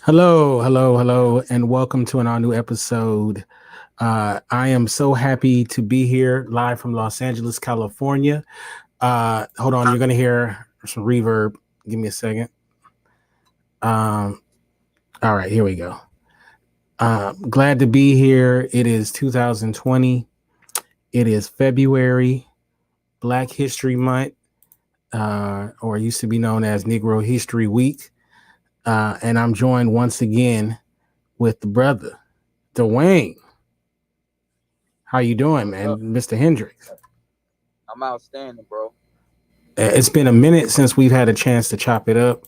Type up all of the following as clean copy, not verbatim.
Hello, hello, hello, and welcome to our new episode. I am so happy to be here live from Los Angeles, California. Hold on, you're going to hear some reverb. Give me a second. Um, all right, here we go. Glad to be here. It is 2020. It is February, Black History Month, or used to be known as Negro History Week. And I'm joined once again with the brother, DeWayne. How you doing, What's up? man, Mr. Hendrix? I'm outstanding, bro. It's been a minute since we've had a chance to chop it up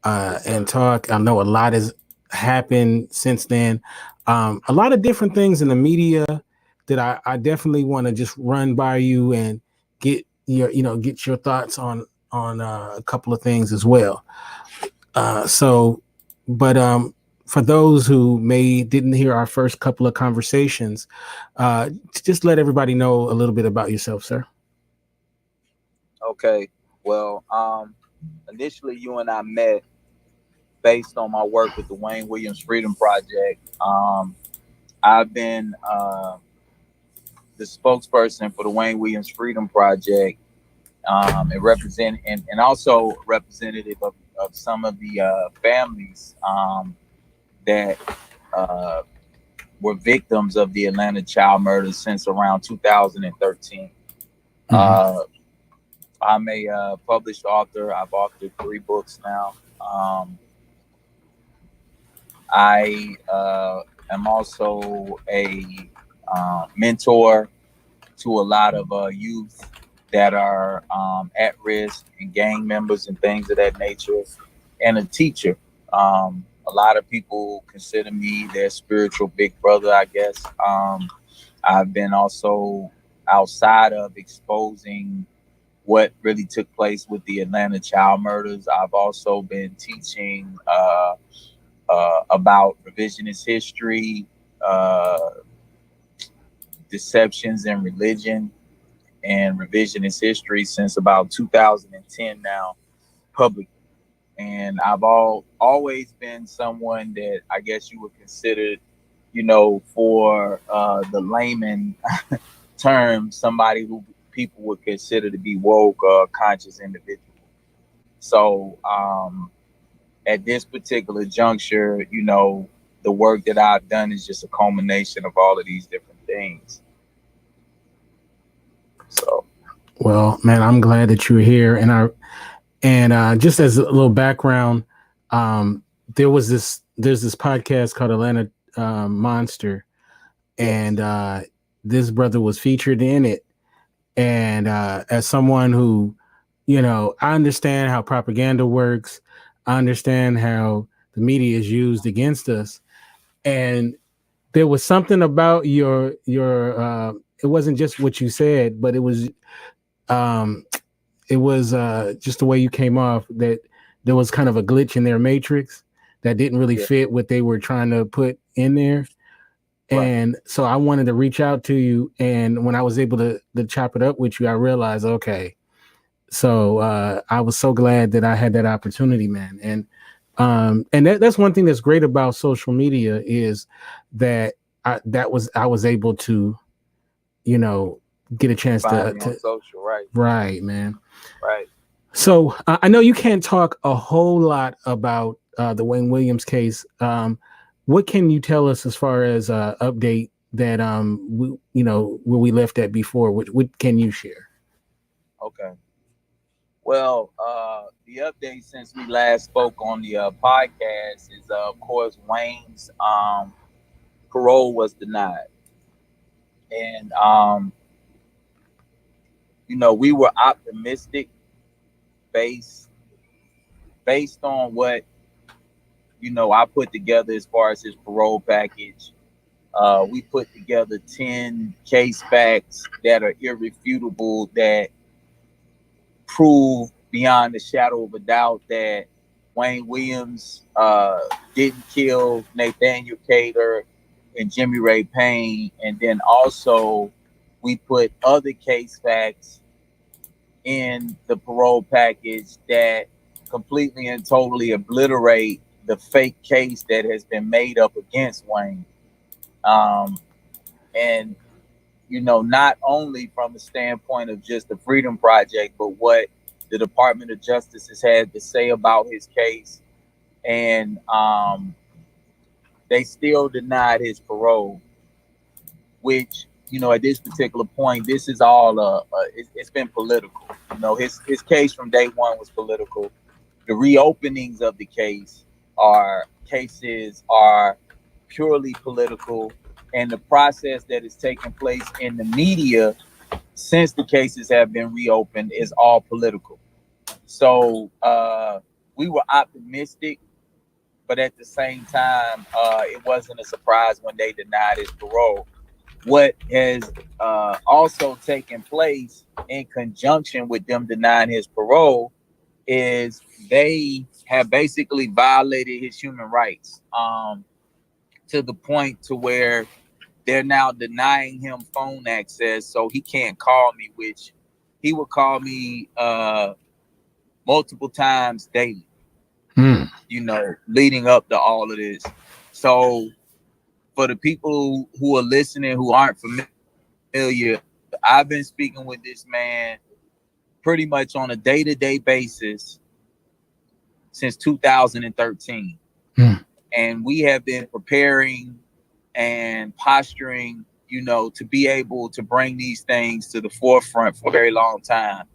Yes, and sir. talk. I know a lot has happened since then. A lot of different things in the media that I definitely want to just run by you and get your thoughts on a couple of things as well. So, but for those who may didn't hear our first couple of conversations, just let everybody know a little bit about yourself, sir. Okay. Well, initially you and I met based on my work with the Wayne Williams Freedom Project. I've been the spokesperson for the Wayne Williams Freedom Project, and and also representative of some of the families that uh, were victims of the Atlanta child murders since around 2013. Mm-hmm. Uh, I'm a published author. I've authored 3 books now. I am also a mentor to a lot of youth that are at risk and gang members and things of that nature, and a teacher. A lot of people consider me their spiritual big brother, I guess. I've been also outside of exposing what really took place with the Atlanta child murders. I've also been teaching about revisionist history, uh, deceptions in religion, and revisionist history since about 2010 now, publicly. And always been someone that I guess you would consider, for the layman term, somebody who people would consider to be woke or conscious individual. So at this particular juncture, the work that I've done is just a culmination of all of these different things. So Well, man, I'm glad that you're here, and just as a little background, um, there's this podcast called Atlanta Monster, and yes, this brother was featured in it. And as someone who, I understand how propaganda works, I understand how the media is used against us, and there was something about your. It wasn't just what you said, but um, it was just the way you came off, that there was kind of a glitch in their matrix that didn't really yeah, fit what they were trying to put in there. right. And so I wanted to reach out to you, and when I was able to chop it up with you, I realized, okay, so I was so glad that I had that opportunity, man. And that's one thing that's great about social media is that I was able to, you know, get a chance Find me on to social, right, right, man. right. So I know you can't talk a whole lot about the Wayne Williams case. What can you tell us as far as update that where we left at before? What can you share? Okay. Well, the update since we last spoke on the podcast is, of course, Wayne's parole was denied, and we were optimistic based based on what I put together as far as his parole package. We put together 10 case facts that are irrefutable, that prove beyond a shadow of a doubt that Wayne Williams didn't kill Nathaniel Cater and Jimmy Ray Payne. And then also, we put other case facts in the parole package that completely and totally obliterate the fake case that has been made up against Wayne. And not only from a standpoint of just the Freedom Project, but what the Department of Justice has had to say about his case. And they still denied his parole, which, at this particular point, this is all, it's been political. His case from day one was political. The reopenings of the cases are purely political, and the process that is taking place in the media since the cases have been reopened is all political. So we were optimistic, but at the same time, it wasn't a surprise when they denied his parole. What has also taken place in conjunction with them denying his parole is they have basically violated his human rights, to the point to where they're now denying him phone access, so he can't call me, which he would call me multiple times daily, leading up to all of this. So for the people who are listening who aren't familiar, I've been speaking with this man pretty much on a day-to-day basis since 2013. And we have been preparing and posturing, to be able to bring these things to the forefront for a very long time.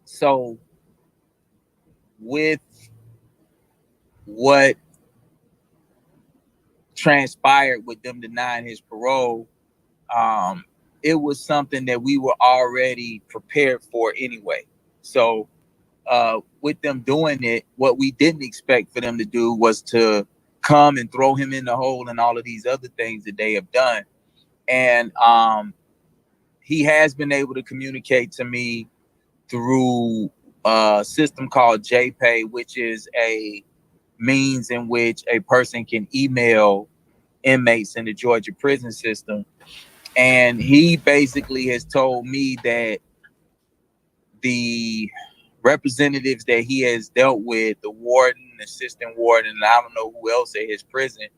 So with what transpired with them denying his parole, it was something that we were already prepared for anyway. So with them doing it, what we didn't expect for them to do was to come and throw him in the hole and all of these other things that they have done. And he has been able to communicate to me through a system called JPay, which is a means in which a person can email inmates in the Georgia prison system. And he basically has told me that the representatives that he has dealt with, the warden, assistant warden, and I don't know who else at his prison,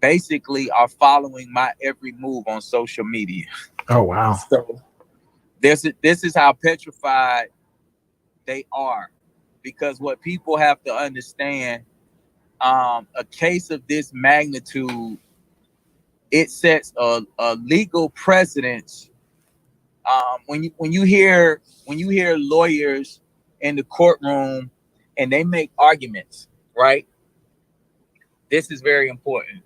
basically are following my every move on social media. Oh, wow. So this is how petrified they are, because what people have to understand, a case of this magnitude, it sets a legal precedence. When you hear lawyers in the courtroom and they make arguments, right? This is very important.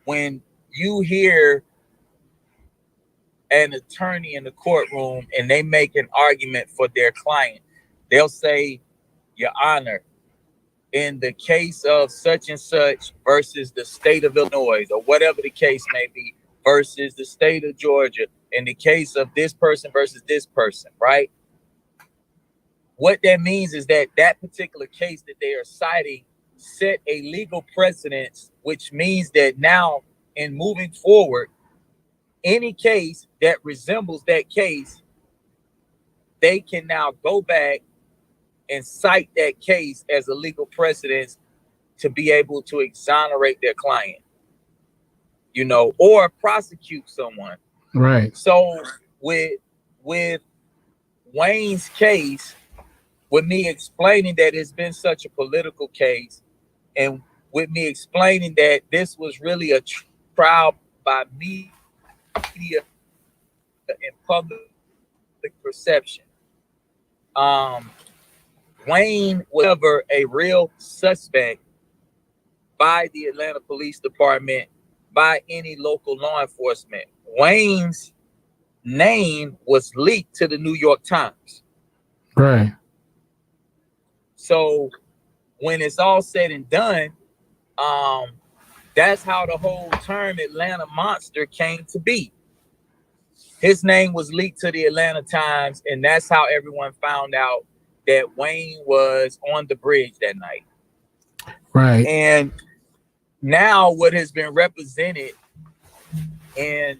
When you hear an attorney in the courtroom and they make an argument for their client, they'll say, "Your Honor, in the case of such and such versus the state of Illinois," or whatever the case may be, versus the state of Georgia, in the case of this person versus this person, right? What that means is that that particular case that they are citing set a legal precedence, which means that now in moving forward, any case that resembles that case, they can now go back and cite that case as a legal precedence to be able to exonerate their client, or prosecute someone. Right. So with Wayne's case, with me explaining that it's been such a political case, and with me explaining that this was really a trial by media and public perception, Wayne was never a real suspect by the Atlanta Police Department, by any local law enforcement. Wayne's name was leaked to the New York Times. Right. So when it's all said and done, that's how the whole term Atlanta Monster came to be. His name was leaked to the Atlanta Times, and that's how everyone found out that Wayne was on the bridge that night. Right. And now what has been represented in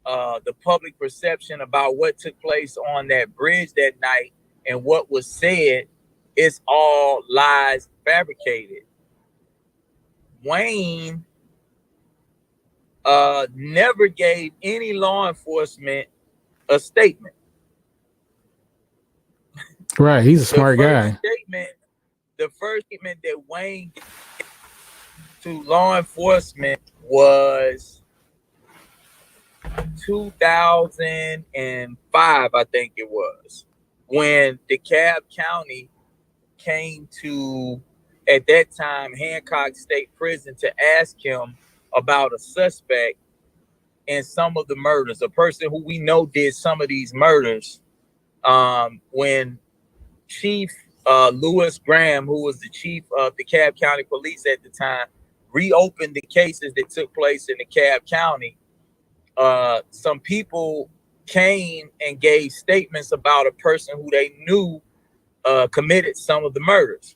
the public perception about what took place on that bridge that night and what was said is all lies, fabricated. Wayne never gave any law enforcement a statement. Right. He's a smart guy. The first statement that Wayne gave to law enforcement was 2005, I think it was, when DeKalb County came to, at that time, Hancock State Prison to ask him about a suspect in some of the murders, a person who we know did some of these murders. When Chief Lewis Graham, who was the chief of the DeKalb County Police at the time, reopened the cases that took place in DeKalb County, some people came and gave statements about a person who they knew committed some of the murders.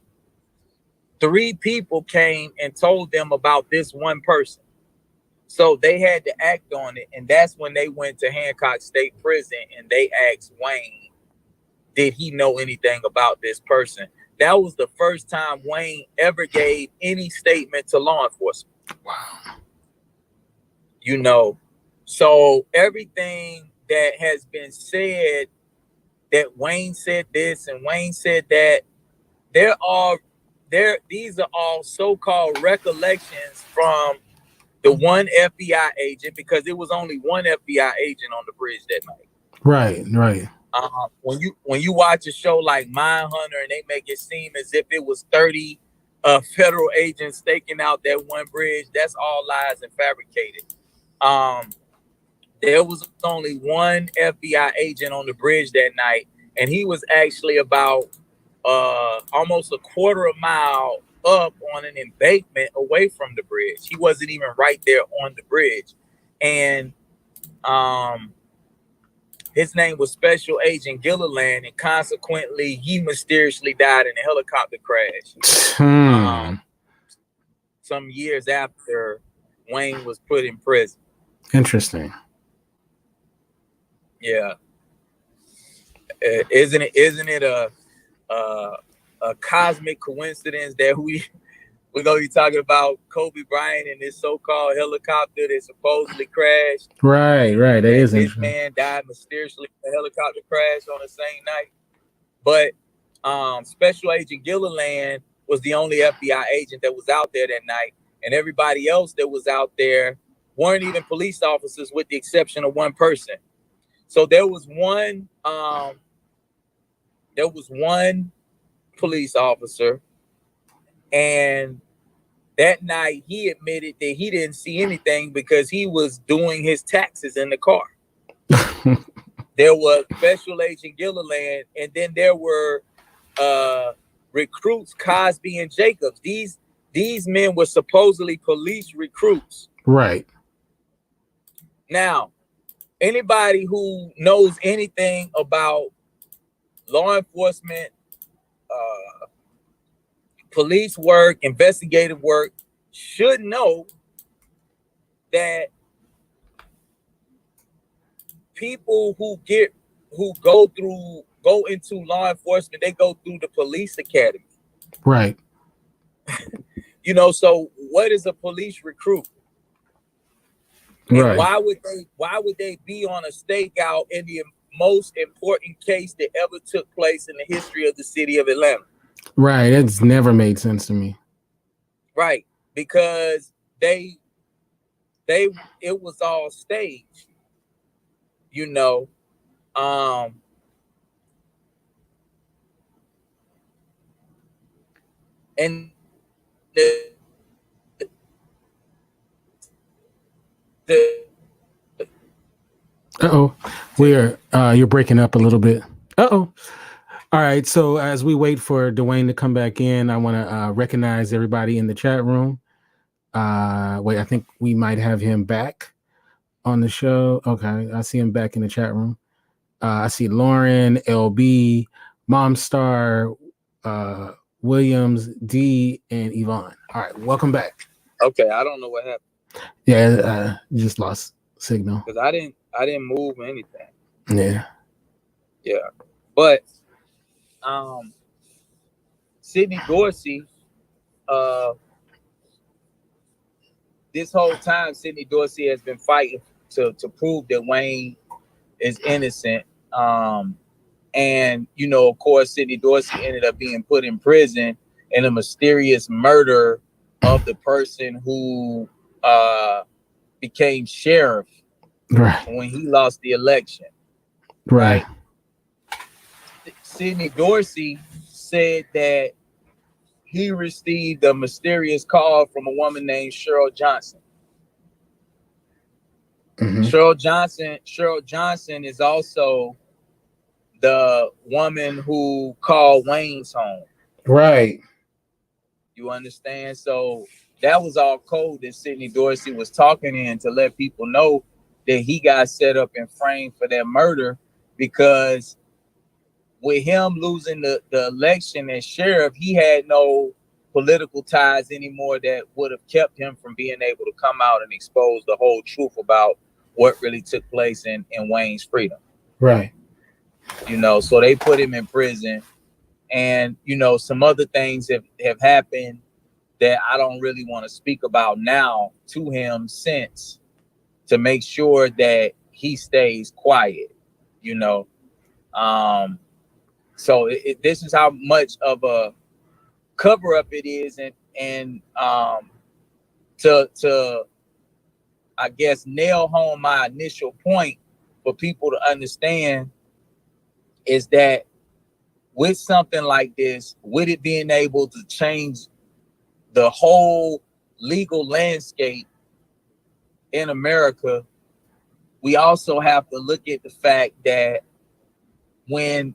3 people came and told them about this one person. So they had to act on it. And that's when they went to Hancock State Prison and they asked Wayne, did he know anything about this person? That was the first time Wayne ever gave any statement to law enforcement. Wow. You know, so everything that has been said, that Wayne said this and Wayne said that, these are all so-called recollections from the one FBI agent, because it was only one FBI agent on the bridge that night. Right. When you watch a show like Mindhunter and they make it seem as if it was 30 federal agents staking out that one bridge, that's all lies and fabricated. There was only one FBI agent on the bridge that night, and he was actually about almost a quarter of a mile up on an embankment away from the bridge. He wasn't even right there on the bridge. And his name was Special Agent Gilliland, and consequently, he mysteriously died in a helicopter crash some years after Wayne was put in prison. Interesting. Yeah. Isn't it a cosmic coincidence that we're gonna be talking about Kobe Bryant and this so-called helicopter that supposedly crashed? Right. That is interesting. This man died mysteriously in a helicopter crash on the same night. But Special Agent Gilliland was the only FBI agent that was out there that night, and everybody else that was out there weren't even police officers, with the exception of one person. So there was one police officer, and that night he admitted that he didn't see anything because he was doing his taxes in the car. There was Special Agent Gilliland, and then there were recruits Cosby and Jacobs. These men were supposedly police recruits. Right. Now, anybody who knows anything about law enforcement, police work, investigative work, should know that people who go into law enforcement, they go through the police academy. Right. You know, so what is a police recruit? Right. And why would they be on a stakeout in the most important case that ever took place in the history of the city of Atlanta? Right. It's never made sense to me. Right. Because it was all staged, you know. And you're breaking up a little bit. All right, so as we wait for DeWayne to come back in, I want to recognize everybody in the chat room. Wait, I think we might have him back on the show. Okay, I see him back in the chat room. I see Lauren, LB, Momstar, Williams, D, and Yvonne. All right, welcome back. Okay, I don't know what happened. Yeah, just lost signal. Because I didn't move anything. Yeah. But um, Sidney Dorsey, uh, this whole time, Sidney Dorsey has been fighting to prove that Wayne is innocent. And, you know, of course, Sidney Dorsey ended up being put in prison in a mysterious murder of the person who became sheriff Right. when he lost the election. Right. Sidney Dorsey said that he received a mysterious call from a woman named Cheryl Johnson. Mm-hmm. Cheryl Johnson is also the woman who called Wayne's home. Right. You understand? So that was all code that Sidney Dorsey was talking in to let people know that he got set up and framed for that murder, because with him losing the election as sheriff, he had no political ties anymore that would have kept him from being able to come out and expose the whole truth about what really took place in Wayne's freedom. Right. You know, so they put him in prison. And, you know, some other things have happened that I don't really want to speak about now to him since, to make sure that he stays quiet, you know. So this is how much of a cover up it is. And to I guess nail home my initial point for people to understand is that with something like this, with it being able to change the whole legal landscape in America, we also have to look at the fact that when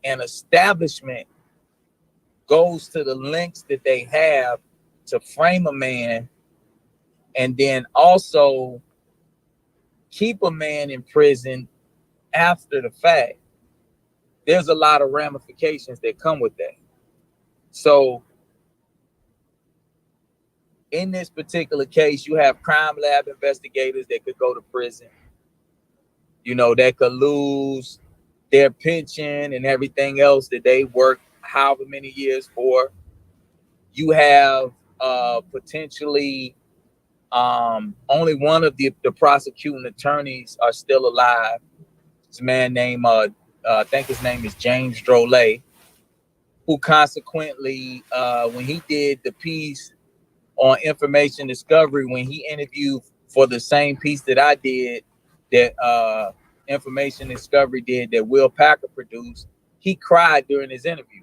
an establishment goes to the lengths that they have to frame a man and then also keep a man in prison after the fact, there's a lot of ramifications that come with that. So in this particular case, you have crime lab investigators that could go to prison, you know, that could lose their pension and everything else that they worked however many years for. You have potentially only one of the prosecuting attorneys are still alive. It's a man named, I think his name is James Drolet, who consequently, when he did the piece on information discovery, when he interviewed for the same piece that I did, that information discovery did, that Will Packer produced, he cried during his interview.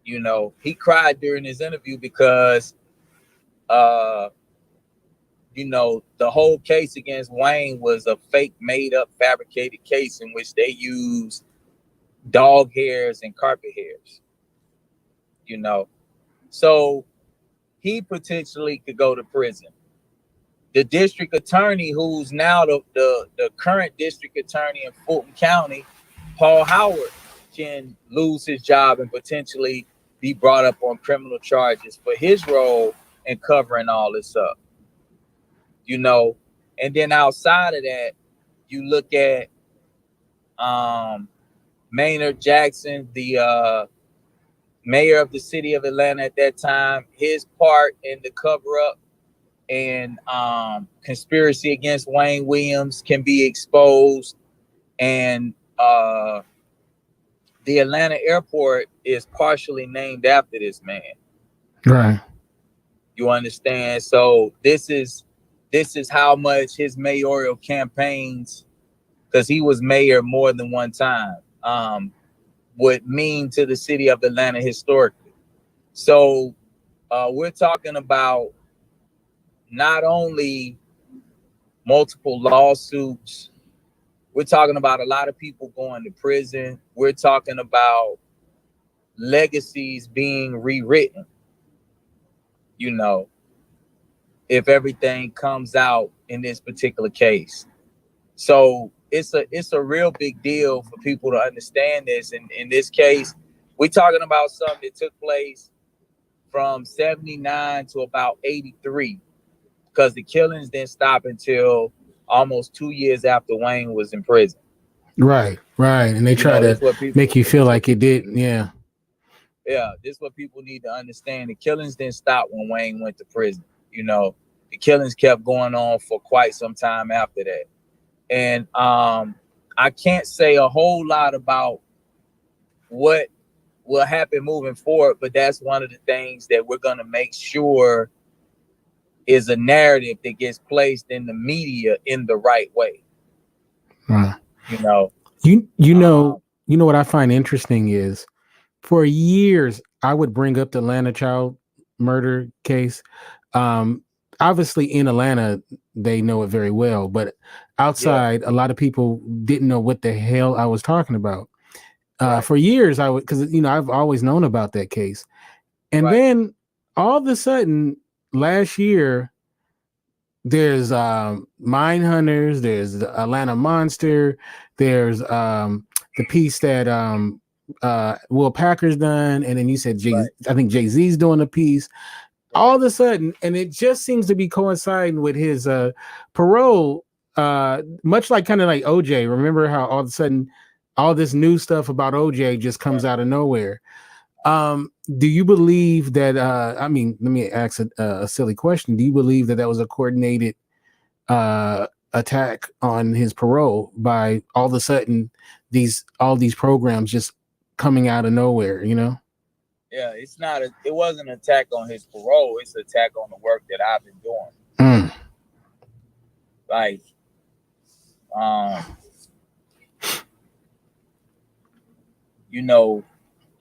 You know, he cried during his interview because you know, the whole case against Wayne was a fake, made up, fabricated case in which they used dog hairs and carpet hairs, you know. So he potentially could go to prison. The district attorney, who's now the current district attorney in Fulton County, Paul Howard, can lose his job and potentially be brought up on criminal charges for his role in covering all this up, you know. And then outside of that, you look at Maynard Jackson, the mayor of the city of Atlanta at that time, his part in the cover up and conspiracy against Wayne Williams can be exposed. And the Atlanta airport is partially named after this man. Right. You understand? So this is how much his mayoral campaigns, because he was mayor more than one time, would mean to the city of Atlanta historically. So we're talking about not only multiple lawsuits, we're talking about a lot of people going to prison. We're talking about legacies being rewritten, you know, if everything comes out in this particular case. So it's a real big deal for people to understand this. And in this case, we're talking about something that took place from 79 to about 83, because the killings didn't stop until almost 2 years after Wayne was in prison. Right, and they try That's to what people. make you feel like it did. Yeah, This is what people need to understand. The killings didn't stop when Wayne went to prison. The killings kept going on for quite some time after that. And I can't say a whole lot about what will happen moving forward, but that's one of the things that we're going to make sure is a narrative that gets placed in the media in the right way. right. You know, You know what I find interesting is for years I would bring up the Atlanta child murder case. Um, Obviously in Atlanta they know it very well, but yeah, outside a lot of people didn't know what the hell I was talking about. right, For years I would, because I've always known about that case, and right, then all of a sudden last year there's Mine Hunters, there's the Atlanta Monster, there's the piece that Will Packer's done, and then you said right, I think Jay-Z's doing a piece. All right. of a sudden, and it just seems to be coinciding with his parole, much like kind of like OJ. Remember how all of a sudden all this new stuff about OJ just comes out of nowhere. Do you believe that I mean, let me ask a silly question. Do you believe that that was a coordinated attack on his parole by all of a sudden all these programs just coming out of nowhere, Yeah, it wasn't an attack on his parole. It's an attack on the work that I've been doing. Mm. Like,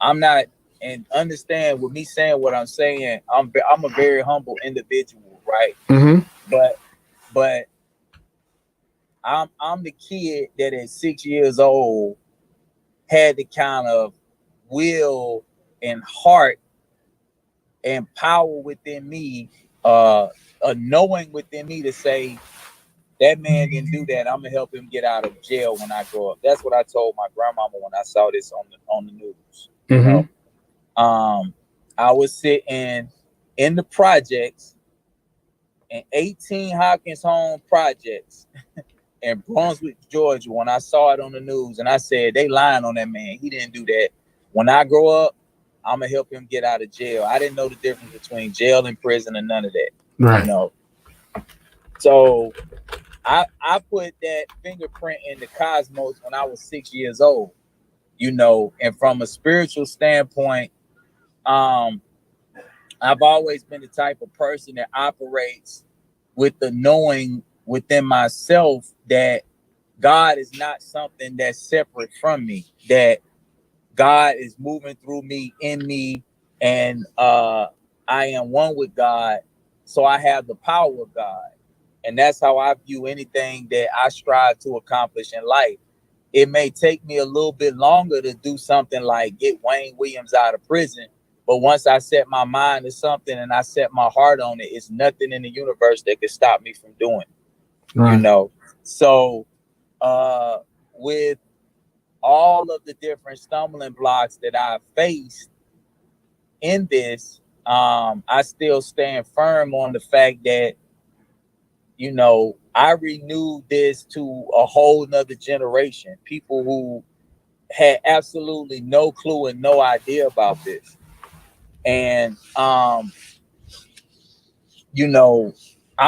I'm not, and understand with me saying what I'm saying, I'm a very humble individual, right? Mm-hmm. But I'm the kid that at 6 years old had the kind of will and heart and power within me, a knowing within me to say that man didn't do that. I'm gonna help him get out of jail when I grow up. That's what I told my grandmama when I saw this on the news. I was sitting in the projects in 18 Hopkins Home projects in Brunswick, Georgia, when I saw it on the news, and I said, they lying on that man. He didn't do that. When I grow up, I'm gonna help him get out of jail. I didn't know the difference between jail and prison and none of that. Right. So I put that fingerprint in the cosmos when I was 6 years old. And from a spiritual standpoint, I've always been the type of person that operates with the knowing within myself that God is not something that's separate from me, that God is moving through me, in me, and I am one with God. So I have the power of God. And that's how I view anything that I strive to accomplish in life. It may take me a little bit longer to do something like get Wayne Williams out of prison. But once I set my mind to something and I set my heart on it, it's nothing in the universe that could stop me from doing it. Right. So with all of the different stumbling blocks that I've faced in this, I still stand firm on the fact that, I renewed this to a whole nother generation, people who had absolutely no clue and no idea about this. And, I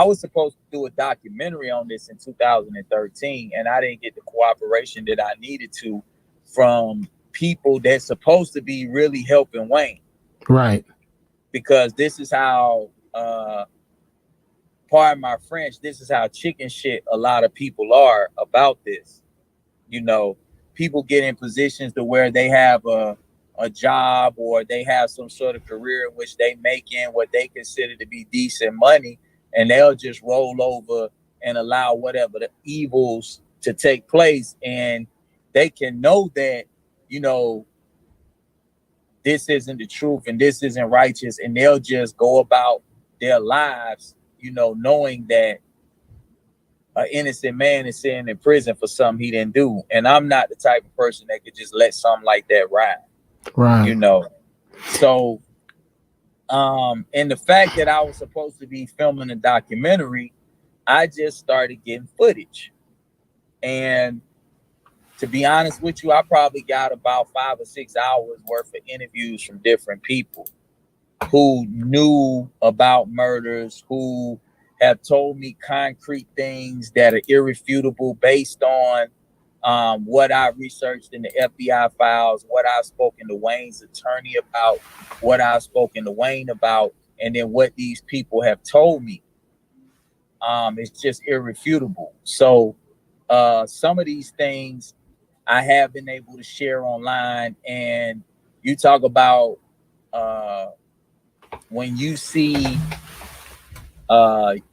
was supposed to do a documentary on this in 2013, and I didn't get the cooperation that I needed to from people that's supposed to be really helping Wayne. Right. Because this is how, pardon my French, this is how chicken shit a lot of people are about this. People get in positions to where they have a job or they have some sort of career in which they make in what they consider to be decent money, and they'll just roll over and allow whatever the evils to take place. And they can know that, this isn't the truth and this isn't righteous, and they'll just go about their lives, knowing that an innocent man is sitting in prison for something he didn't do. And I'm not the type of person that could just let something like that ride. Right. So and the fact that I was supposed to be filming a documentary, I just started getting footage. And to be honest with you, I probably got about 5 or 6 hours worth of interviews from different people who knew about murders, who have told me concrete things that are irrefutable based on what I researched in the FBI files, what I've spoken to Wayne's attorney about, what I've spoken to Wayne about, and then what these people have told me. It's just irrefutable. So some of these things I have been able to share online. And you talk about when you see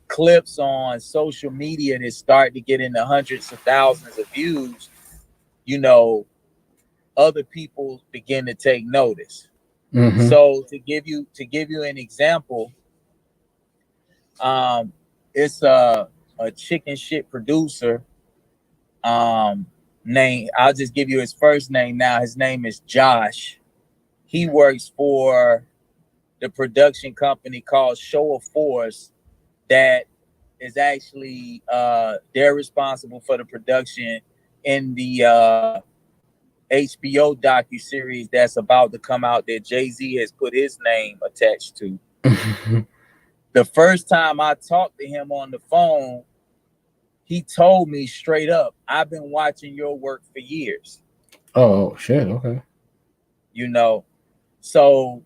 clips on social media that start to get into hundreds of thousands of views, you know, other people begin to take notice. Mm-hmm. So to give you an example, it's a chicken shit producer name. I'll just give you his first name now. His name is Josh. He works for the production company called Show of Force that is actually they're responsible for the production in the HBO docuseries that's about to come out that Jay-Z has put his name attached to. The first time I talked to him on the phone, he told me straight up, I've been watching your work for years. Oh, shit. Okay. You know, so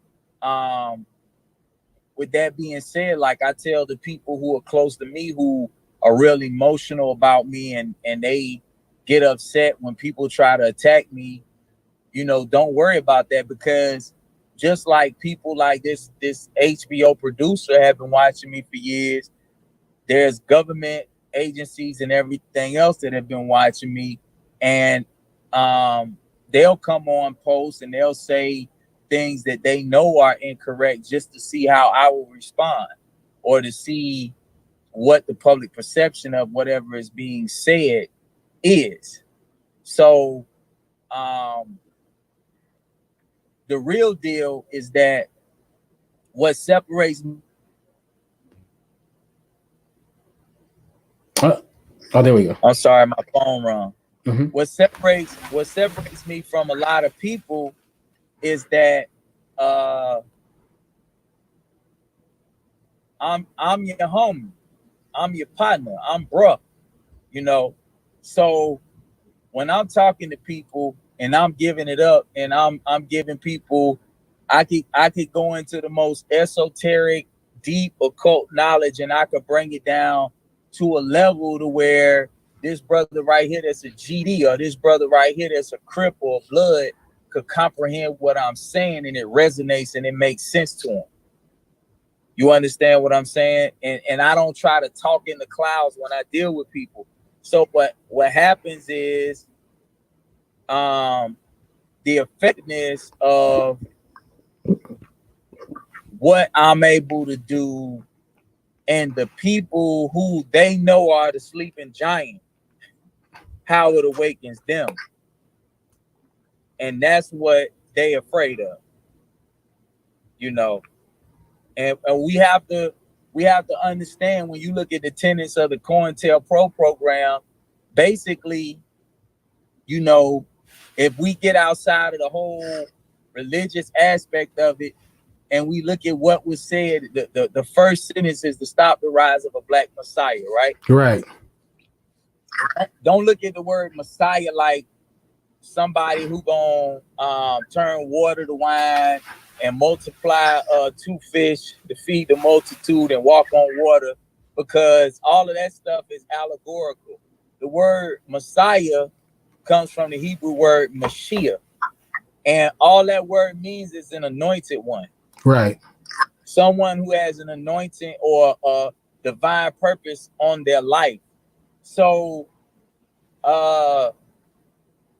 with that being said, like I tell the people who are close to me, who are real emotional about me, and they get upset when people try to attack me, you know, don't worry about that, because just like people like this HBO producer have been watching me for years, there's government agencies and everything else that have been watching me, and they'll come on posts and they'll say things that they know are incorrect just to see how I will respond, or to see what the public perception of whatever is being said is. So the real deal is that what separates me. Oh, there we go. I'm sorry, my phone rung. Mm-hmm. What separates me from a lot of people is that I'm your homie, I'm your partner, I'm bruh, you know. So when I'm talking to people and I'm giving it up, and I'm giving people, I could go into the most esoteric, deep occult knowledge, and I could bring it down to a level to where this brother right here that's a GD, or this brother right here that's a Crip or a Blood, could comprehend what I'm saying, and it resonates and it makes sense to him. You understand what I'm saying? And I don't try to talk in the clouds when I deal with people. So but what happens is the effectiveness of what I'm able to do, and the people who they know are the sleeping giant, how it awakens them. And that's what they afraid of, you know. And we have to understand, when you look at the tenets of the COINTELPRO program, basically, you know, if we get outside of the whole religious aspect of it, and we look at what was said, the first sentence is to stop the rise of a black messiah, right? Right. Don't look at the word messiah like somebody who gonna turn water to wine and multiply 2 fish to feed the multitude and walk on water, because all of that stuff is allegorical. The word Messiah comes from the Hebrew word Mashiach, and all that word means is an anointed one. Right. Someone who has an anointing or a divine purpose on their life. So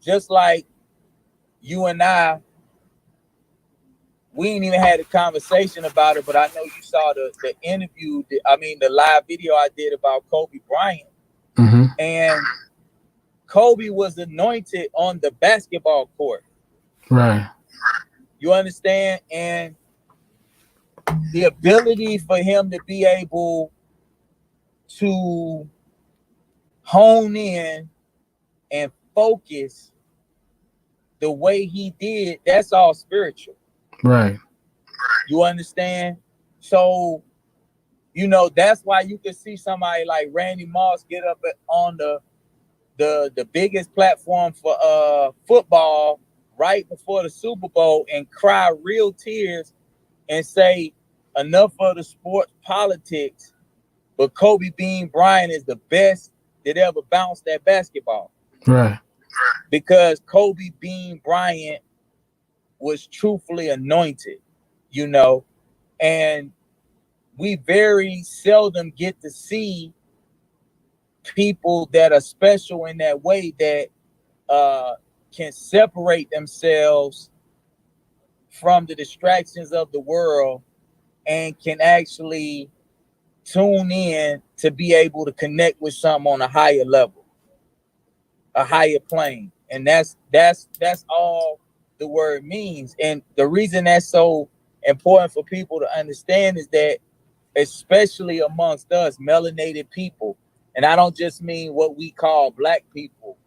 just like you and I, we ain't even had a conversation about it, but I know you saw the interview, the live video I did about Kobe Bryant. Mm-hmm. And Kobe was anointed on the basketball court. Right. You understand? And the ability for him to be able to hone in and focus the way he did, that's all spiritual. Right. You understand? So, that's why you can see somebody like Randy Moss get up on the biggest platform for football right before the Super Bowl and cry real tears and say enough of the sports politics, but Kobe Bryant is the best that ever bounced that basketball. Right. Because Kobe Bryant was truthfully anointed, and we very seldom get to see people that are special in that way, that can separate themselves from the distractions of the world and can actually tune in to be able to connect with something on a higher level, a higher plane. And that's all the word means. And the reason that's so important for people to understand is that, especially amongst us melanated people, and I don't just mean what we call black people,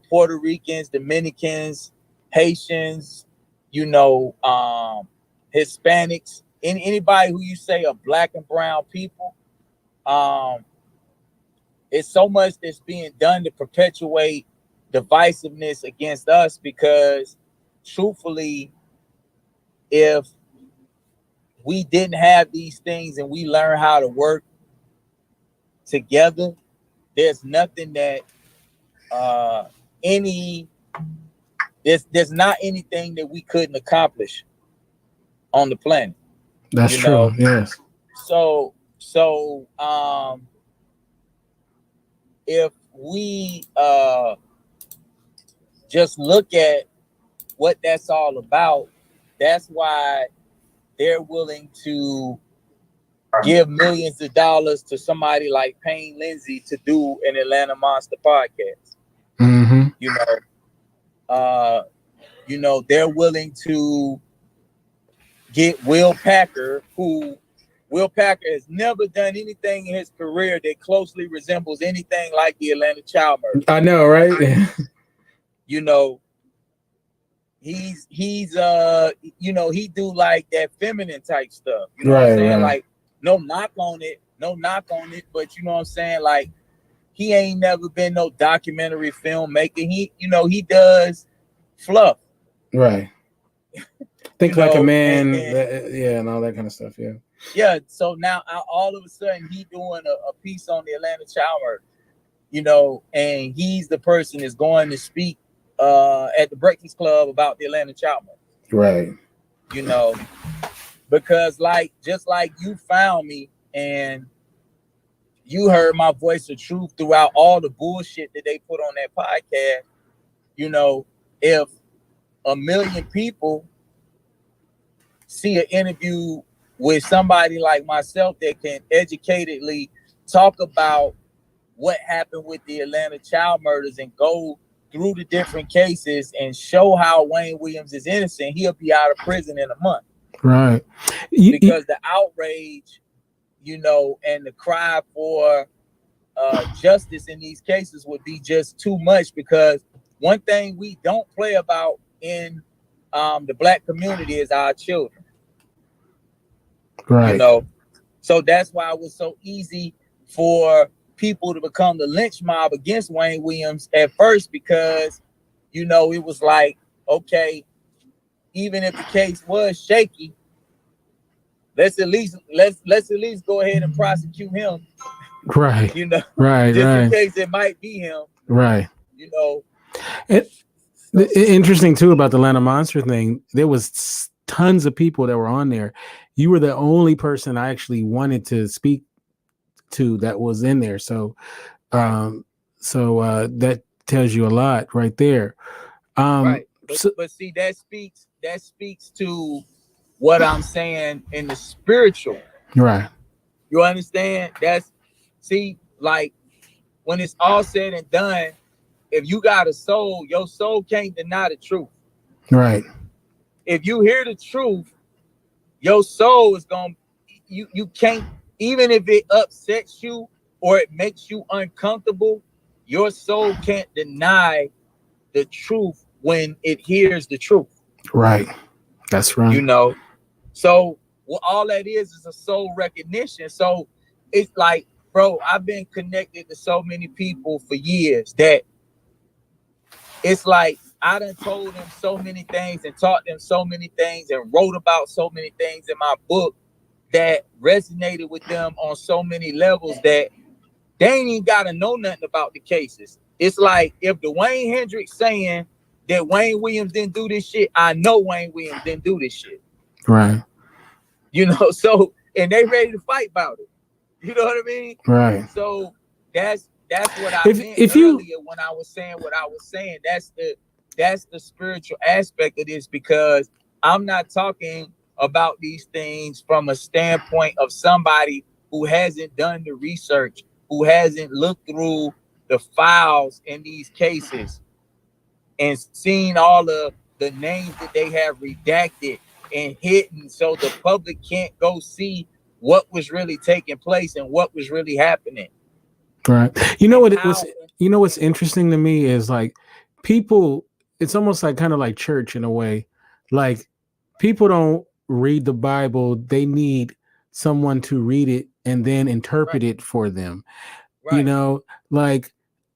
Puerto Ricans, Dominicans, Haitians, Hispanics, anybody who you say are black and brown people. It's so much that's being done to perpetuate divisiveness against us, because truthfully, if we didn't have these things and we learn how to work together, there's nothing that there's not anything that we couldn't accomplish on the planet. That's true. Yes. So if we just look at what that's all about, that's why they're willing to give millions of dollars to somebody like Payne Lindsay to do an Atlanta Monster podcast. Mm-hmm. They're willing to get Will Packer, who Will Packer has never done anything in his career that closely resembles anything like the Atlanta child murder. I know, right? He's he do like that feminine type stuff. You know right, what I'm saying? Right. Like, no knock on it, but you know what I'm saying? Like, he ain't never been no documentary filmmaker. He does fluff. Right. Think like a man, and all that kind of stuff. Yeah. Yeah. So now all of a sudden he doing a piece on the Atlanta child murder, and he's the person that's going to speak at the Breakfast Club about the Atlanta child murder. Right. Because just like you found me and you heard my voice of truth throughout all the bullshit that they put on that podcast, if 1 million people see an interview with somebody like myself that can educatedly talk about what happened with the Atlanta child murders and go through the different cases and show how Wayne Williams is innocent, he'll be out of prison in a month. Right. Because the outrage, and the cry for justice in these cases would be just too much. Because one thing we don't play about in the Black community is our children. Right. So that's why it was so easy for people to become the lynch mob against Wayne Williams at first, because it was like, okay, even if the case was shaky, let's at least go ahead and prosecute him. Right. Right. Just right. in case it might be him. Right. Interesting too about the Atlanta Monster thing. There was tons of people that were on there. You were the only person I actually wanted to speak to that was in there. So, that tells you a lot right there. Right. But see, that speaks to what I'm saying in the spiritual. Right. You understand? Like, when it's all said and done, if you got a soul, your soul can't deny the truth. Right. If you hear the truth, your soul is going to, you can't, even if it upsets you or it makes you uncomfortable, your soul can't deny the truth when it hears the truth. Right. That's right. You know, so all that is a soul recognition. So it's like, bro, I've been connected to so many people for years that it's like I done told them so many things and taught them so many things and wrote about so many things in my book that resonated with them on so many levels that they ain't even gotta know nothing about the cases. It's like if DeWayne Hendrix saying that Wayne Williams didn't do this shit, I know Wayne Williams didn't do this shit. Right. You know, so and they ready to fight about it. You know what I mean? Right. So that's what I meant earlier when I was saying what I was saying. That's the spiritual aspect of this, because I'm not talking about these things from a standpoint of somebody who hasn't done the research, who hasn't looked through the files in these cases and seen all of the names that they have redacted and hidden so the public can't go see what was really taking place and what was really happening. Right. You know what it was, you know what's interesting to me is like people, it's almost like kind of like church in a way. Like people don't read the Bible, they need someone to read it and then interpret it for them. You know, like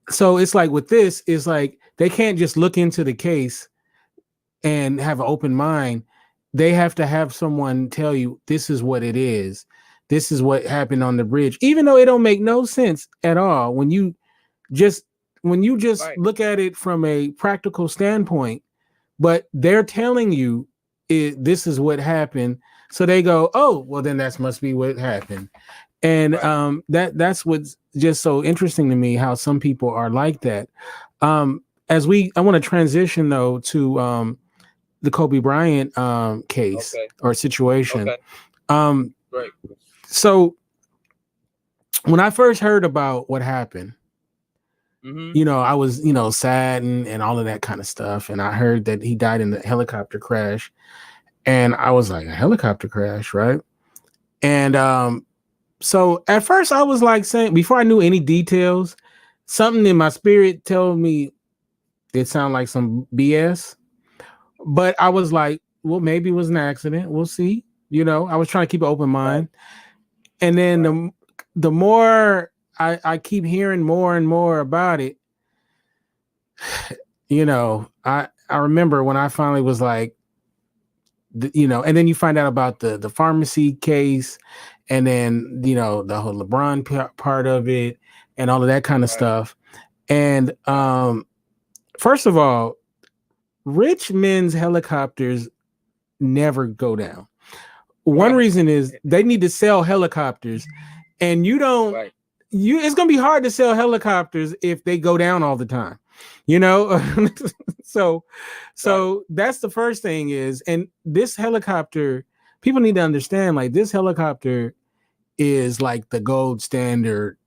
so it's like with this, it's like they can't just look into the case and have an open mind. They have to have someone tell you this is what it is. This is what happened on the bridge, even though it don't make no sense at all when you just look at it from a practical standpoint. But they're telling you this is what happened, so they go, oh, well then that must be what happened. And that's what's just so interesting to me, how some people are like that. I want to transition though to the Kobe Bryant case or situation. So when I first heard about what happened, you know, I was, you know, sad and all of that kind of stuff. And I heard that he died in a helicopter crash. And I was like, a helicopter crash, right? And so at first I was like saying, before I knew any details, something in my spirit told me it sounded like some BS. But I was like, well, maybe it was an accident. We'll see. You know, I was trying to keep an open mind. And then the more I keep hearing more and more about it, you know, I remember when I finally was like, you know, and then you find out about the pharmacy case, and then, you know, the whole LeBron part of it and all of that kind of stuff. And first of all, rich men's helicopters never go down. One reason is they need to sell helicopters, and you don't. It's gonna be hard to sell helicopters if they go down all the time, you know. so that's the first thing is, and this helicopter, people need to understand, like this helicopter is like the gold standard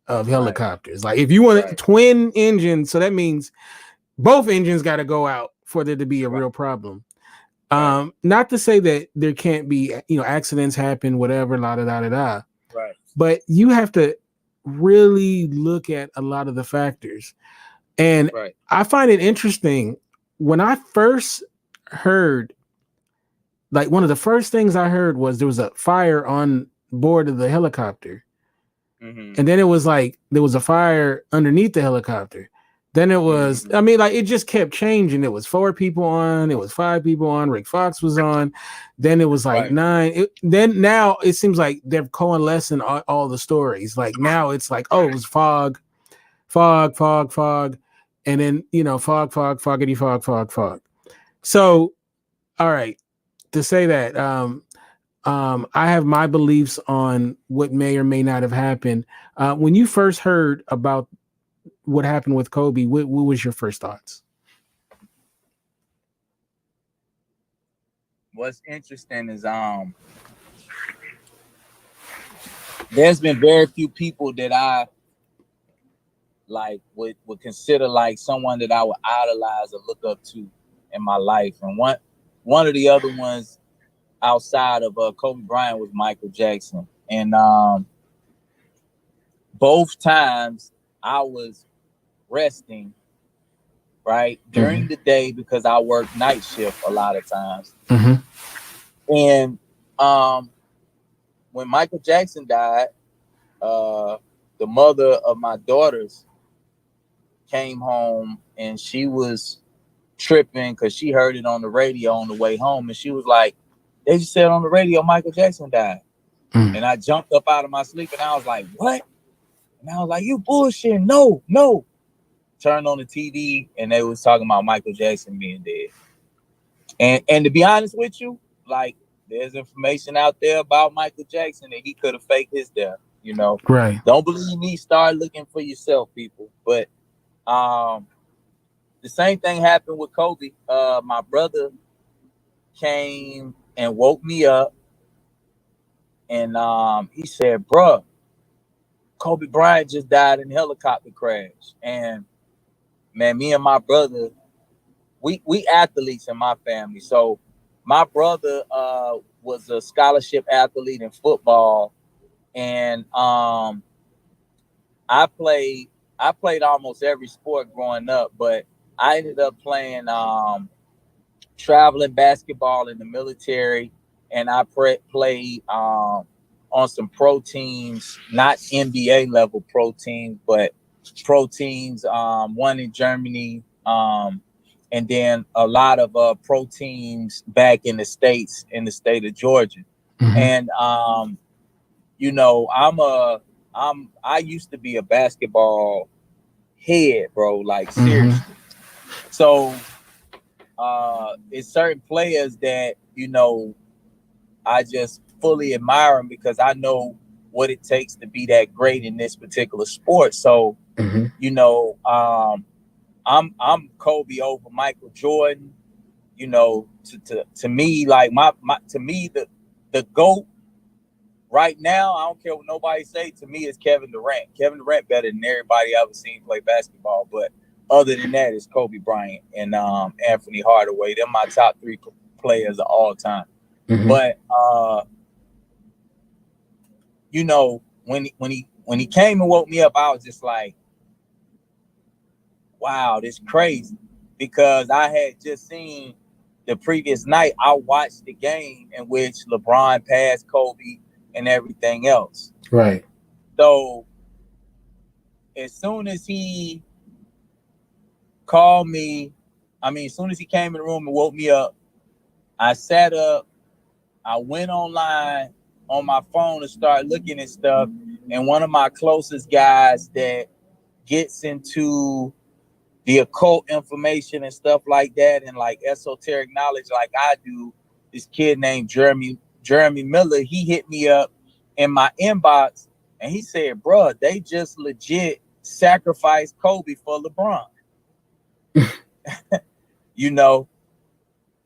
of helicopters. Like if you want twin engines, so that means both engines got to go out for there to be a real problem. Not to say that there can't be, you know, accidents happen, whatever, la da da da da. But you have to really look at a lot of the factors. And I find it interesting when I first heard, like one of the first things I heard was there was a fire on board of the helicopter. And then it was like there was a fire underneath the helicopter. Then it was, I mean, like it just kept changing. It was 4 people on, it was 5 people on, Rick Fox was on. Then it was like 9. Then now it seems like they're coalescing all the stories. Like now it's like, oh, it was fog. And then, you know, foggity fog. So, all right, to say that, I have my beliefs on what may or may not have happened. When you first heard about what happened with Kobe, what was your first thoughts? What's interesting is there's been very few people that I like would consider like someone that I would idolize or look up to in my life. And one of the other ones outside of Kobe Bryant was Michael Jackson. And both times I was resting right? During the day because I work night shift a lot of times. Mm-hmm. And when Michael Jackson died, the mother of my daughters came home and she was tripping because she heard it on the radio on the way home, and she was like, "They just said on the radio Michael Jackson died." And I jumped up out of my sleep and I was like, "What?" And I was like, "You bullshit! No, no!" Turned on the TV and they was talking about Michael Jackson being dead. And to be honest with you, like, there's information out there about Michael Jackson that he could have faked his death. You know, Right. Don't believe me? Start looking for yourself, people. But the same thing happened with Kobe. My brother came and woke me up, and he said, "Bruh, Kobe Bryant just died in a helicopter crash." And man, me and my brother, we athletes in my family. So my brother was a scholarship athlete in football, and I played almost every sport growing up, but I ended up playing traveling basketball in the military, and I played on some pro teams, not NBA level pro teams, but pro teams, one in Germany, and then a lot of pro teams back in the States, in the state of Georgia. And you know, I used to be a basketball head, bro, like seriously. So it's certain players that, you know, I just fully admire them because I know what it takes to be that great in this particular sport. So, you know, I'm Kobe over Michael Jordan. You know, to me, like to me, the GOAT right now, I don't care what nobody say, to me is Kevin Durant. Kevin Durant better than everybody I ever seen play basketball. But other than that, it's Kobe Bryant and Anthony Hardaway. They're my top three players of all time. But you know, when he came and woke me up, I was just like, wow, this crazy. Because I had just seen the previous night, I watched the game in which LeBron passed Kobe and everything else. Right. So as soon as he called me, as soon as he came in the room and woke me up, I sat up, I went online on my phone to start looking at stuff. And one of my closest guys that gets into the occult information and stuff like that, and like esoteric knowledge like I do, this kid named Jeremy Miller, he hit me up in my inbox and he said, "Bro, they just legit sacrificed Kobe for LeBron." You know,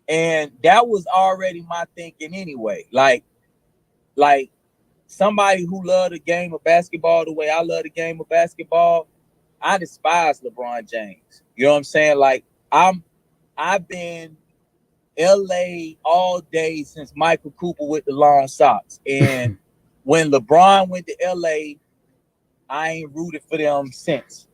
and that was already my thinking anyway. Like somebody who loved the game of basketball the way I love the game of basketball, I despise LeBron James. You know what I'm saying? Like I've been LA all day since Michael Cooper with the long socks. And when LeBron went to LA, I ain't rooted for them since.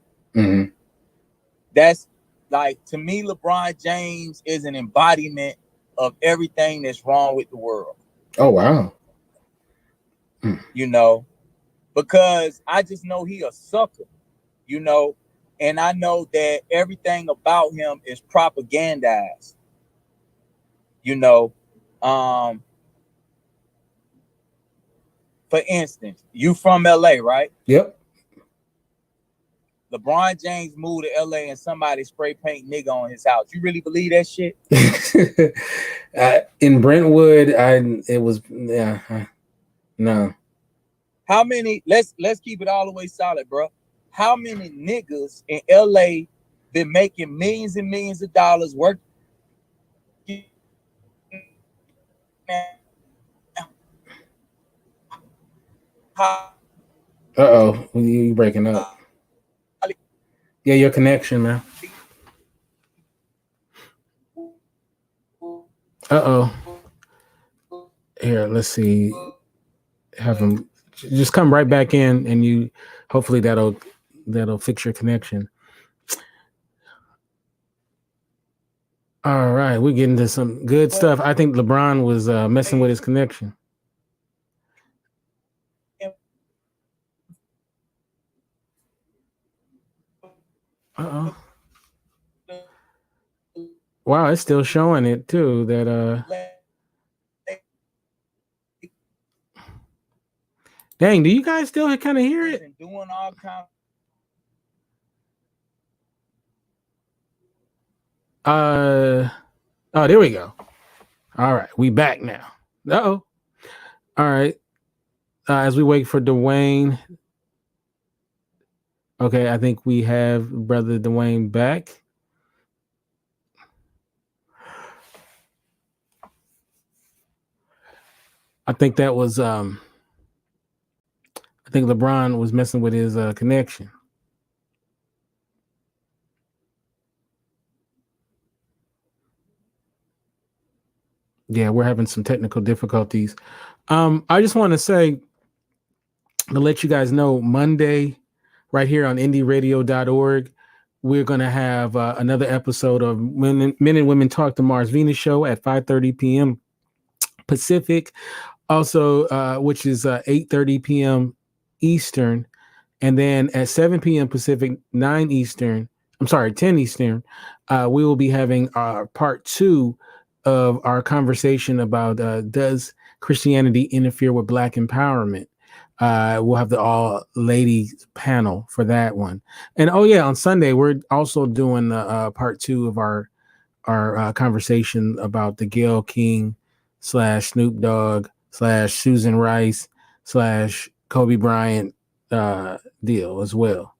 That's like, to me, LeBron James is an embodiment of everything that's wrong with the world. Oh, wow. You know, because I just know he a sucker, you know, and I know that everything about him is propagandized. You know, for instance, you from LA, right? Yep. LeBron James moved to LA and somebody spray paint nigga on his house. You really believe that shit? In Brentwood, no. How many? Let's keep it all the way solid, bro. How many niggas in LA been making millions and millions of dollars working? Uh-oh, you breaking up. Yeah, your connection, man. Uh-oh. Here, let's see. Have him just come right back in, and you hopefully that'll fix your connection. All right, we're getting to some good stuff. I think LeBron was messing with his connection. Uh-oh. Wow, it's still showing it too. That dang, do you guys still kind of hear it? Doing all kinds. Oh, there we go. All right, we back now. Uh-oh. All right. As we wait for DeWayne. Okay, I think we have brother DeWayne back. I think that was I think LeBron was messing with his connection. Yeah, we're having some technical difficulties. I just want to say to let you guys know, Monday, right here on indyradio.org, we're going to have another episode of Men and Women Talk the Mars Venus show at 5:30 p.m. Pacific, also which is 8:30 p.m. Eastern, and then at 7 p.m. Pacific, 10 Eastern, we will be having our part 2 of our conversation about does Christianity interfere with Black empowerment? We'll have the all ladies panel for that one. And on Sunday, we're also doing part 2 of our conversation about the Gayle King / Snoop Dogg / Susan Rice / Kobe Bryant deal as well.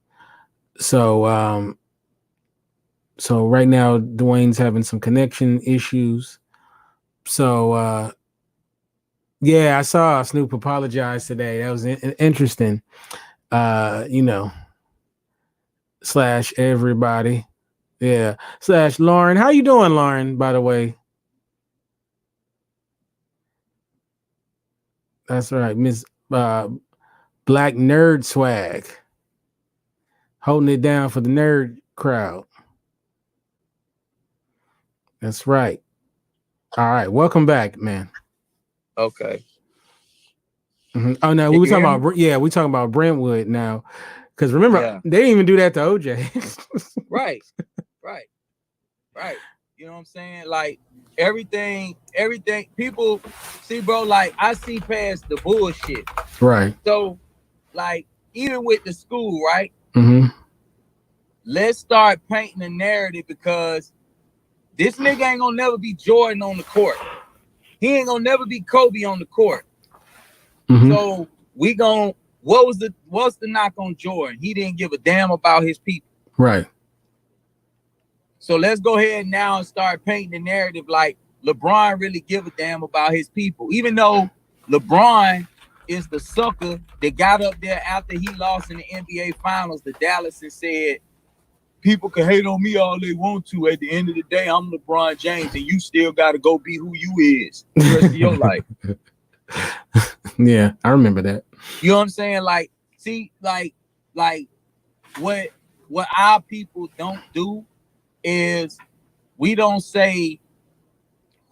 So so right now DeWayne's having some connection issues. So I saw Snoop apologize today. That was interesting. / everybody. Yeah. / Lauren. How you doing, Lauren, by the way? That's right. Miss Black Nerd Swag. Holding it down for the nerd crowd. That's right. All right. Welcome back, man. Okay. Mm-hmm. Oh no, we were talking about Brentwood now. Because remember, they didn't even do that to OJ. Right. You know what I'm saying? Like everything, people see, bro, like I see past the bullshit. Right. So, like, even with the school, right? Mm-hmm. Let's start painting a narrative, because this nigga ain't gonna never be Jordan on the court. He ain't gonna never be Kobe on the court. Mm-hmm. So what's the knock on Jordan? He didn't give a damn about his people. Right. So let's go ahead now and start painting the narrative like LeBron really give a damn about his people. Even though LeBron is the sucker that got up there after he lost in the NBA Finals to Dallas and said, people can hate on me all they want to. At the end of the day, I'm LeBron James, and you still got to go be who you is the rest of your life. Yeah, I remember that. You know what I'm saying? Like, see, like what our people don't do is we don't say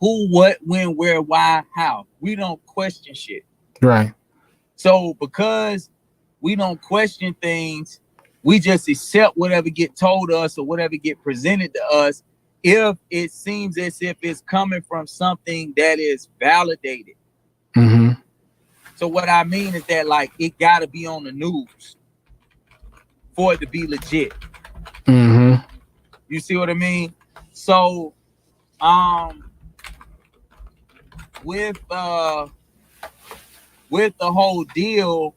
who, what, when, where, why, how. We don't question shit. Right. So because we don't question things, we just accept whatever get told us or whatever get presented to us if it seems as if it's coming from something that is validated. Mm-hmm. So what I mean is that, like, it got to be on the news for it to be legit. Mm-hmm. You see what I mean? So, with the whole deal,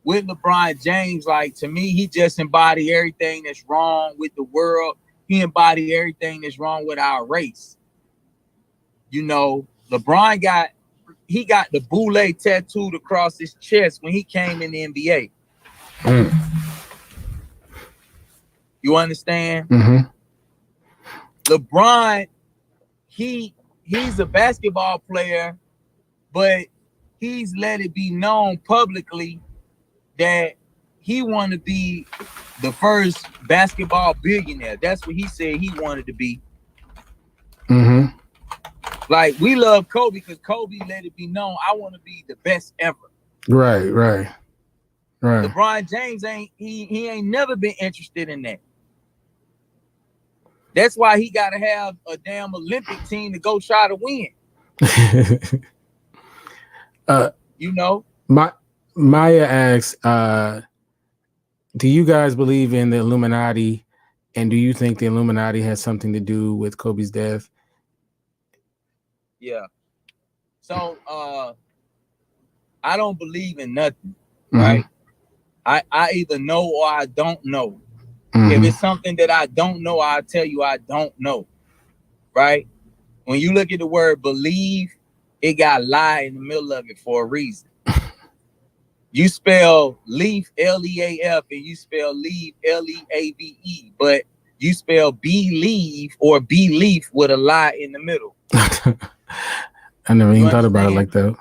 with LeBron James, like, to me, he just embodied everything that's wrong with the world. He embodied everything that's wrong with our race. You know, LeBron got the boule tattooed across his chest when he came in the NBA. Mm. You understand? Mm-hmm. LeBron, he's a basketball player, but he's let it be known publicly that he want to be the first basketball billionaire. That's what he said he wanted to be. Mm-hmm. Like, we love Kobe because Kobe let it be known, I want to be the best ever. Right. LeBron James he ain't never been interested in that. That's why he got to have a damn Olympic team to go try to win. You know? Maya asks, do you guys believe in the Illuminati, and do you think the Illuminati has something to do with Kobe's death? Yeah. So I don't believe in nothing, right? I either know or I don't know. If it's something that I don't know, I'll tell you I don't know, right? When you look at the word believe, it got lie in the middle of it for a reason. You spell leaf, L-E-A-F, and you spell leave, L-E-A-V-E, but you spell believe or belief with a lie in the middle. I never even thought about it like that.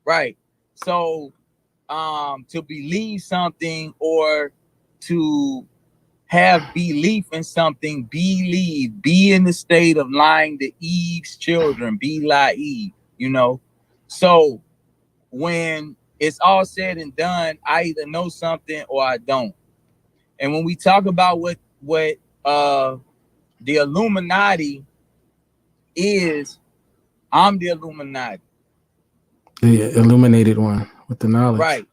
Right. So to believe something or to have belief in something, believe, be in the state of lying to Eve's children, be like Eve, you know? So when it's all said and done, I either know something or I don't. And when we talk about what the Illuminati is, I'm the Illuminati. The illuminated one with the knowledge.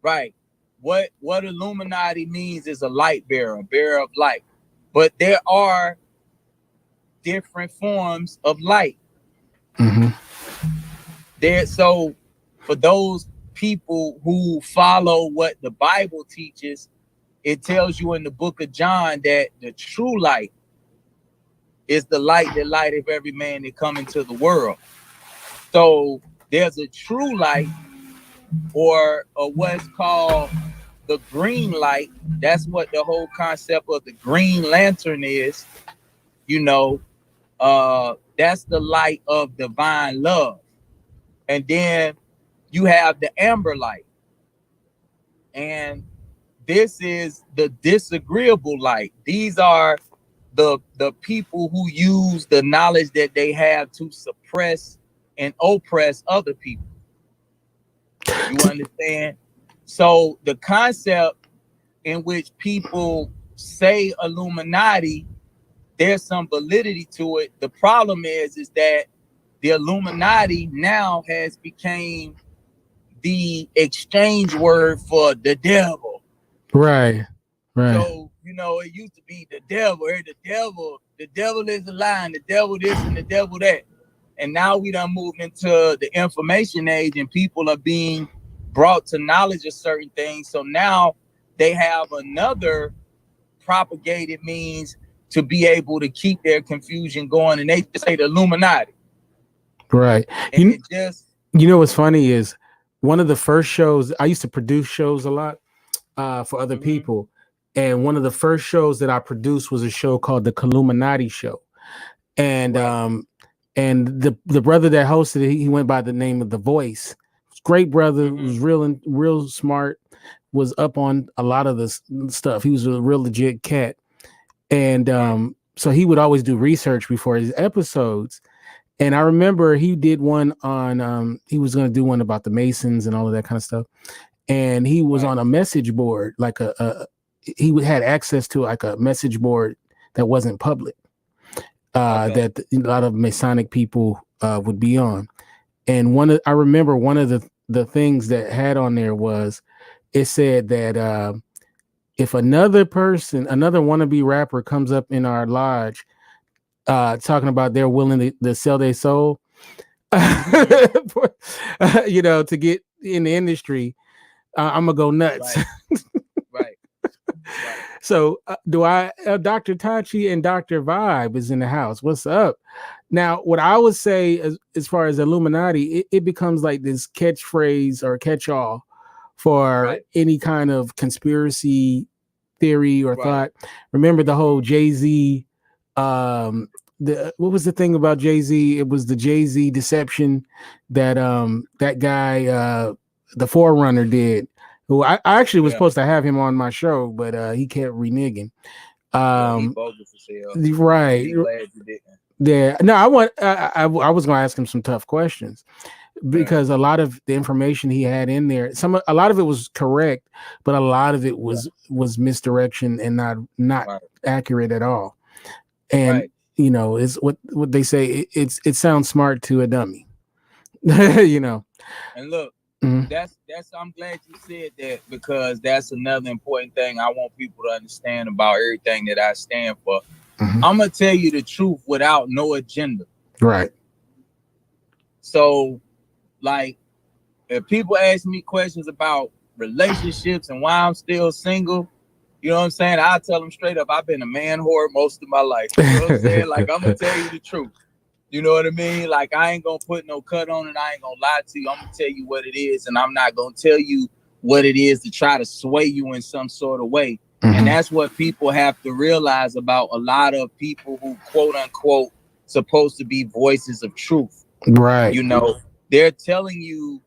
Right. What Illuminati means is a light bearer, a bearer of light. But there are different forms of light. So for those people who follow what the Bible teaches, it tells you in the book of John that the true light is the light that lighteth every man that come into the world. So there's a true light, or what's called the green light. That's what the whole concept of the green lantern is. You know, that's the light of divine love. And then you have the amber light. And this is the disagreeable light. These are the people who use the knowledge that they have to suppress and oppress other people. You understand? So the concept in which people say Illuminati, there's some validity to it. The problem is that the Illuminati now has become the exchange word for the devil. Right. So, you know, it used to be the devil, the devil is a lie, the devil this and the devil that. And now we done moved into the information age, and people are being brought to knowledge of certain things. So now they have another propagated means to be able to keep their confusion going, and they just say the Illuminati. Right. And you know what's funny is one of the first shows, I used to produce shows a lot for other people. And one of the first shows that I produced was a show called the Illuminati Show. And and the brother that hosted it, he went by the name of The Voice. Great brother, was real smart, was up on a lot of this stuff. He was a real legit cat. And so he would always do research before his episodes. And I remember he did one on he was going to do one about the Masons and all of that kind of stuff. And he was on a message board, like he had access to like a message board that wasn't public, that a lot of Masonic people would be on. And I remember one of the things that had on there was, it said that if another wannabe rapper comes up in our lodge talking about they're willing to sell their soul, you know, to get in the industry, I'm gonna go nuts. Right. So Dr. Tachi and Dr. Vibe is in the house. What's up? Now, what I would say as far as Illuminati, it becomes like this catchphrase or catch-all for any kind of conspiracy theory or thought. Remember the whole Jay-Z, what was the thing about Jay-Z? It was the Jay-Z deception that that guy, the Forerunner, did. who I actually was supposed to have him on my show, but he kept reneging. He bogus as hell. Right. Be glad you didn't. Yeah. No, I was going to ask him some tough questions because a lot of the information he had in there, a lot of it was correct, but a lot of it was misdirection and not accurate at all. And you know, it's what they say. It sounds smart to a dummy. You know. And look, that's I'm glad you said that, because that's another important thing I want people to understand about everything that I stand for. I'm gonna tell you the truth without no agenda. Right. So, like, if people ask me questions about relationships and why I'm still single, you know what I'm saying? I'll tell them straight up, I've been a man whore most of my life. You know what I'm saying? Like, I'm gonna tell you the truth. You know what I mean? Like, I ain't gonna put no cut on it. I ain't gonna lie to you. I'm gonna tell you what it is, and I'm not gonna tell you what it is to try to sway you in some sort of way. And that's what people have to realize about a lot of people who, quote unquote, supposed to be voices of truth. Right. You know, they're telling you,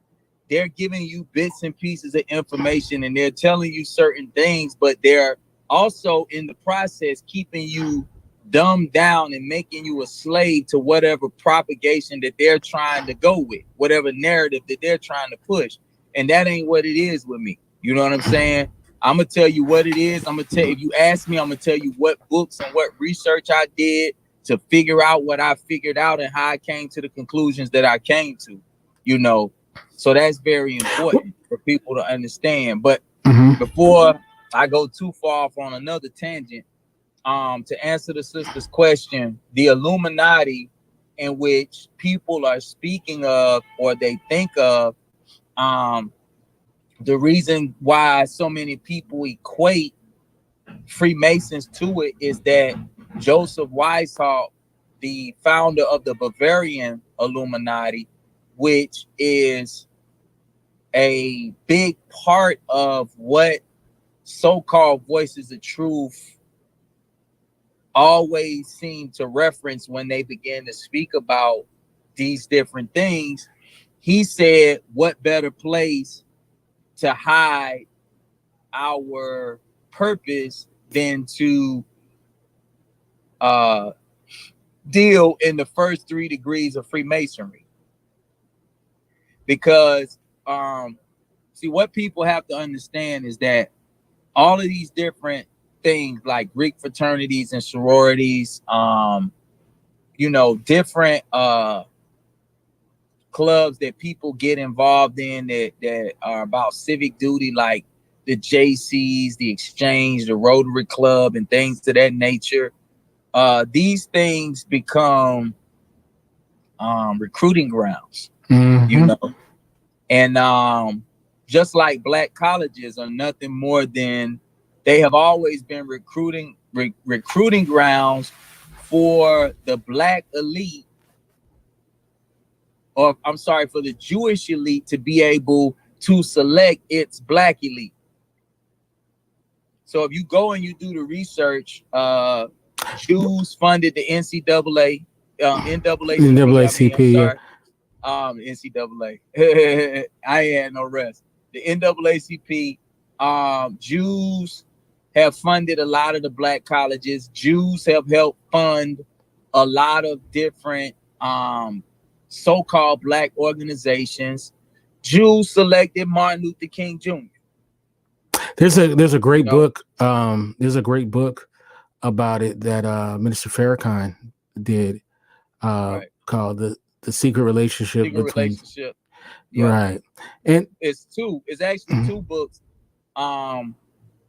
they're giving you bits and pieces of information, and they're telling you certain things, but they're also in the process keeping you dumbed down and making you a slave to whatever propagation that they're trying to go with, whatever narrative that they're trying to push. And that ain't what it is with me. You know what I'm saying? I'm gonna tell you what it is. I'm gonna tell, if you ask me, I'm gonna tell you what books and what research I did to figure out what I figured out and how I came to the conclusions that I came to, you know. So that's very important for people to understand. But before I go too far off on another tangent, to answer the sister's question, the Illuminati, in which people are speaking of or they think of, the reason why so many people equate Freemasons to it is that Joseph Weishaupt, the founder of the Bavarian Illuminati, which is a big part of what so-called voices of truth always seem to reference when they begin to speak about these different things. He said, what better place to hide our purpose than to deal in the first 3 degrees of Freemasonry? Because see, what people have to understand is that all of these different things like Greek fraternities and sororities, you know, different clubs that people get involved in that are about civic duty, like the JCs, the Exchange, the Rotary Club, and things to that nature. These things become recruiting grounds, you know, and just like black colleges are nothing more than, they have always been recruiting grounds for the black elite, or I'm sorry, for the Jewish elite to be able to select its black elite. So if you go and you do the research, Jews funded the NCAA, NCAA. I ain't had no rest. The NAACP, Jews have funded a lot of the black colleges. Jews have helped fund a lot of different so-called black organizations. Jews selected Martin Luther King Jr. There's a great book. There's a great book about it that Minister Farrakhan did, called the Secret Relationship between. Yeah. Right. And it's actually 2 books.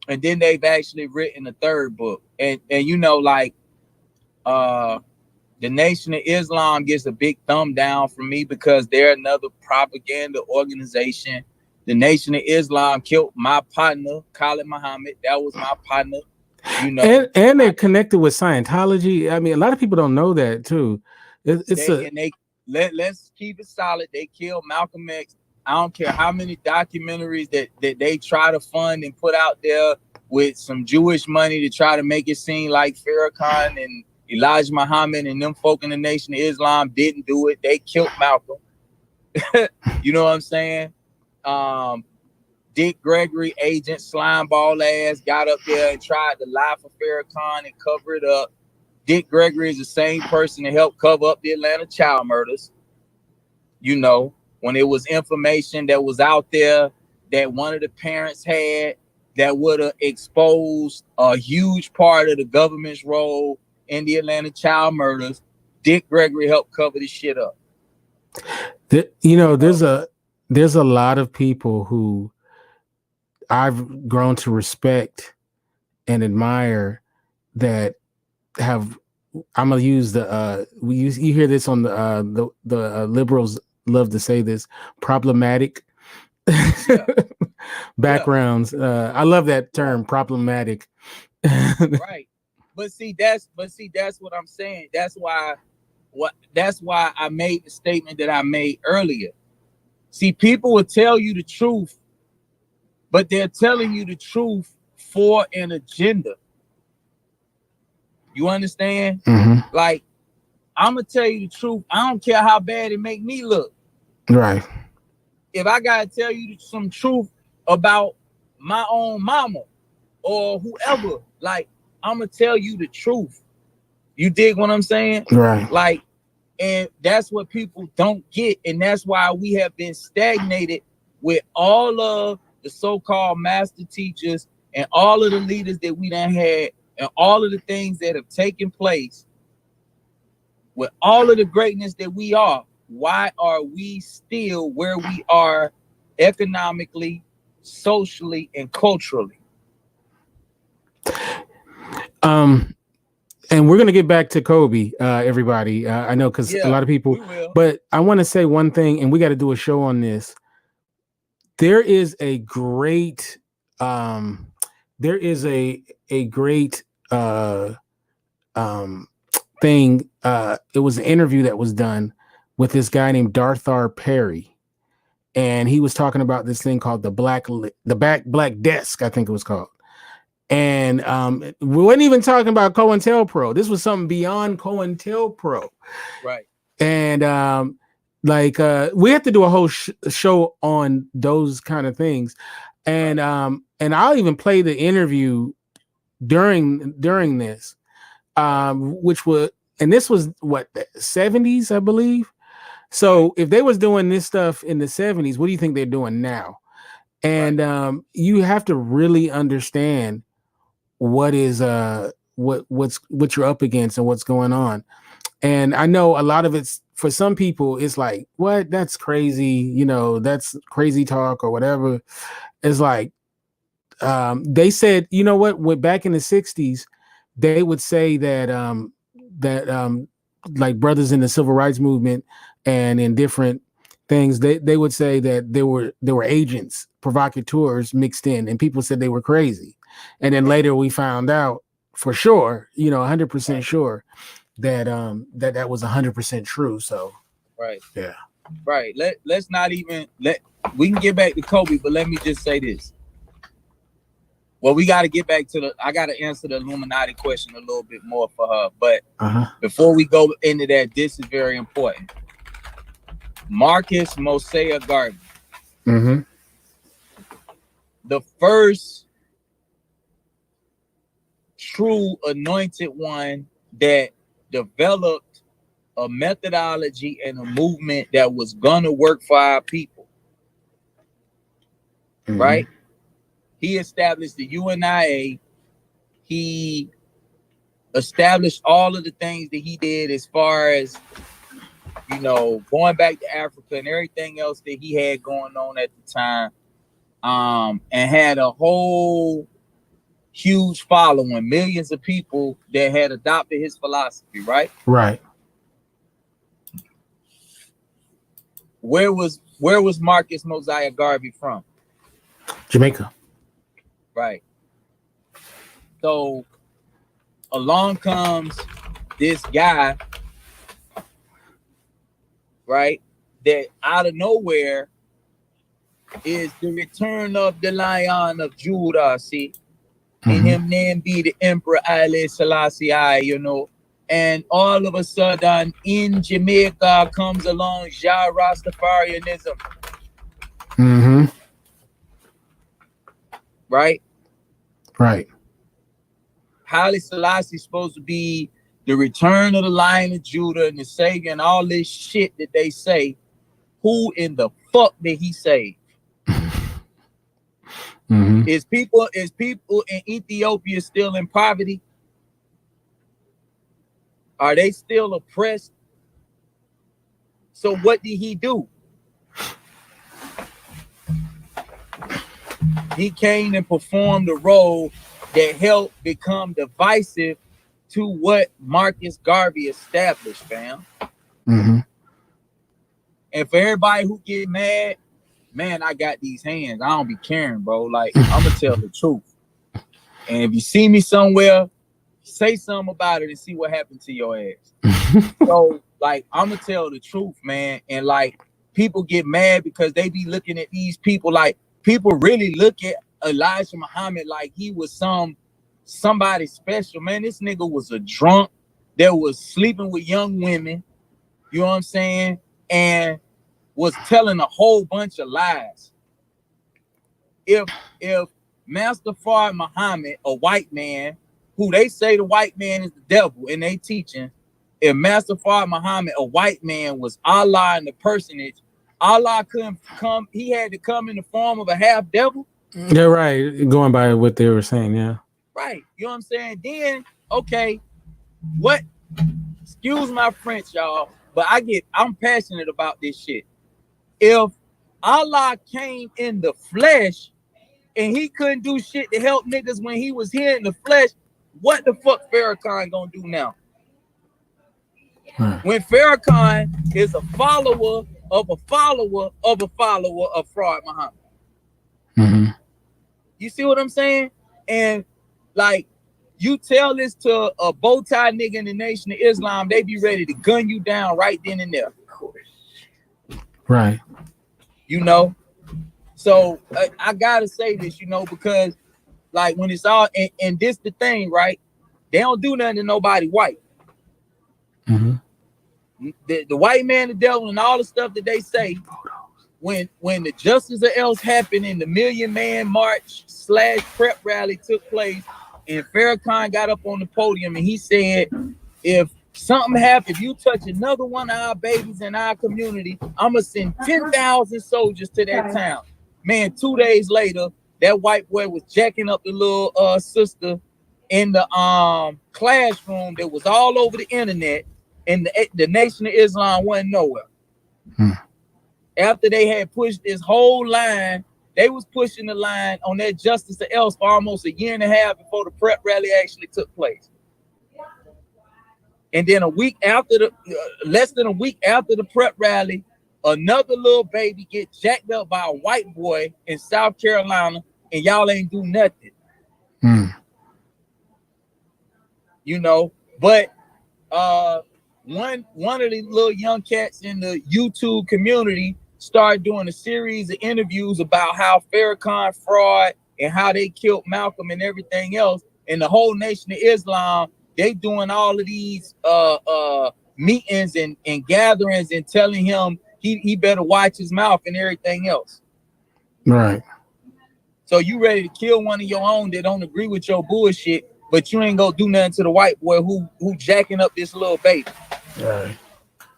And then they've actually written a 3rd book. And you know, like the Nation of Islam gets a big thumb down from me because they're another propaganda organization. The Nation of Islam killed my partner, Khalid Muhammad. That was my partner. You know, and they're connected with Scientology. I mean, a lot of people don't know that too. Let's keep it solid. They killed Malcolm X. I don't care how many documentaries that they try to fund and put out there with some Jewish money to try to make it seem like Farrakhan and Elijah Muhammad and them folk in the Nation of Islam didn't do it. They killed Malcolm. You know what I'm saying? Dick Gregory, agent slimeball ass, got up there and tried to lie for Farrakhan and cover it up. Dick Gregory is the same person that helped cover up the Atlanta child murders. You know, when it was information that was out there that one of the parents had that would have exposed a huge part of the government's role in the Atlanta child murders, Dick Gregory helped cover this shit up. You know, there's a lot of people who I've grown to respect and admire that have. I'm gonna use the you hear this on the liberals love to say this, problematic backgrounds. I love that term, problematic. Right. But see, that's what I'm saying. That's why I made the statement that I made earlier. See, people will tell you the truth, but they're telling you the truth for an agenda. You understand? Mm-hmm. Like, I'm gonna tell you the truth. I don't care how bad it make me look. Right. If I gotta tell you some truth about my own mama or whoever, like, I'm gonna tell you the truth. You dig what I'm saying? Right. Like, and that's what people don't get, and that's why we have been stagnated with all of the so-called master teachers and all of the leaders that we done had, and all of the things that have taken place. With all of the greatness that we are, why are we still where we are economically, socially, and culturally? And we're gonna get back to Kobe, everybody. I know because a lot of people, but I want to say one thing, and we got to do a show on this. There is a great, thing. It was an interview that was done with this guy named Darthar Perry, and he was talking about this thing called the Black Desk, I think it was called. And we weren't even talking about COINTELPRO. This was something beyond COINTELPRO. Right. And we have to do a whole show on those kind of things. And I'll even play the interview during this, which was, and this was what, the 70s, I believe. So if they was doing this stuff in the 70s, what do you think they're doing now? And you have to really understand what is what you're up against and what's going on. And I know a lot of it's, for some people, it's like, what? That's crazy, you know, that's crazy talk or whatever. It's like, they said, you know what, back in the 60s, they would say that like brothers in the civil rights movement and in different things, they would say that there were agents, provocateurs mixed in, and people said they were crazy. And then later we found out for sure, you know, 100% sure that that was 100% true. So right. Yeah. Right. Let's not even we can get back to Kobe, but let me just say this. Well, we got to get back to I got to answer the Illuminati question a little bit more for her. But before we go into that, this is very important. Marcus Mosiah Garvey. Mm-hmm. The first true anointed one that developed a methodology and a movement that was gonna work for our people. Mm-hmm. Right? He established the UNIA. He established all of the things that he did as far as, you know, going back to Africa and everything else that he had going on at the time, and had a whole huge following, millions of people that had adopted his philosophy, right? Right. Where was Marcus Mosiah Garvey from? Jamaica. Right. So along comes this guy, right, that out of nowhere is the return of the Lion of Judah, see? And him name be the Emperor Haile Selassie I, you know. And all of a sudden in Jamaica comes along Jah Rastafarianism. Mm-hmm. right? Right. Haile Selassie is supposed to be the return of the Lion of Judah and the Savior and all this shit that they say. Who in the fuck did he save? Mm-hmm. Is people in Ethiopia still in poverty? Are they still oppressed? So what did he do? He came and performed a role that helped become divisive to what Marcus Garvey established, fam. Mm-hmm. And for everybody who get mad, man, I got these hands. I don't be caring, bro. Like, I'm gonna tell the truth. And if you see me somewhere, say something about it and see what happened to your ass. So, like, I'm gonna tell the truth, man. And like, people get mad because they be looking at these people like people really look at Elijah Muhammad like he was somebody special. Man, this nigga was a drunk that was sleeping with young women. You know what I'm saying? And was telling a whole bunch of lies. If Master Fard Muhammad, a white man, who they say the white man is the devil and they teaching, if Master Fard Muhammad, a white man, was Allah in the personage, Allah couldn't come, he had to come in the form of a half devil. Yeah, right. Going by what they were saying, yeah. Right. You know what I'm saying? Then, okay, what? Excuse my French, y'all, but I'm passionate about this shit. If Allah came in the flesh and he couldn't do shit to help niggas when he was here in the flesh, what the fuck Farrakhan gonna do now? When Farrakhan is a follower of a follower of a follower of Fard Muhammad. Mm-hmm. You see what I'm saying? And like, you tell this to a bow tie nigga in the Nation of Islam, they be ready to gun you down right then and there. Right. You know? So I gotta say this, you know, because like when it's all, and this the thing, right? They don't do nothing to nobody white. Mm-hmm. The white man, the devil, and all the stuff that they say, when the Justice of Else happened and the Million Man March / prep rally took place, and Farrakhan got up on the podium and he said, if something happens, if you touch another one of our babies in our community, I'm gonna send 10,000 soldiers to that town. Man, 2 days later, that white boy was jacking up the little sister in the classroom that was all over the internet, and the Nation of Islam wasn't nowhere. After they had pushed this whole line, they was pushing the line on that Justice of Else for almost a year and a half before the prep rally actually took place. And then less than a week after the prep rally, another little baby get jacked up by a white boy in South Carolina, and y'all ain't do nothing. You know, but one of the little young cats in the YouTube community started doing a series of interviews about how Farrakhan fraud and how they killed Malcolm and everything else, and the whole Nation of Islam, they doing all of these meetings and gatherings and telling him he better watch his mouth and everything else. Right. So you ready to kill one of your own that don't agree with your bullshit, but you ain't gonna do nothing to the white boy who jacking up this little baby. Right.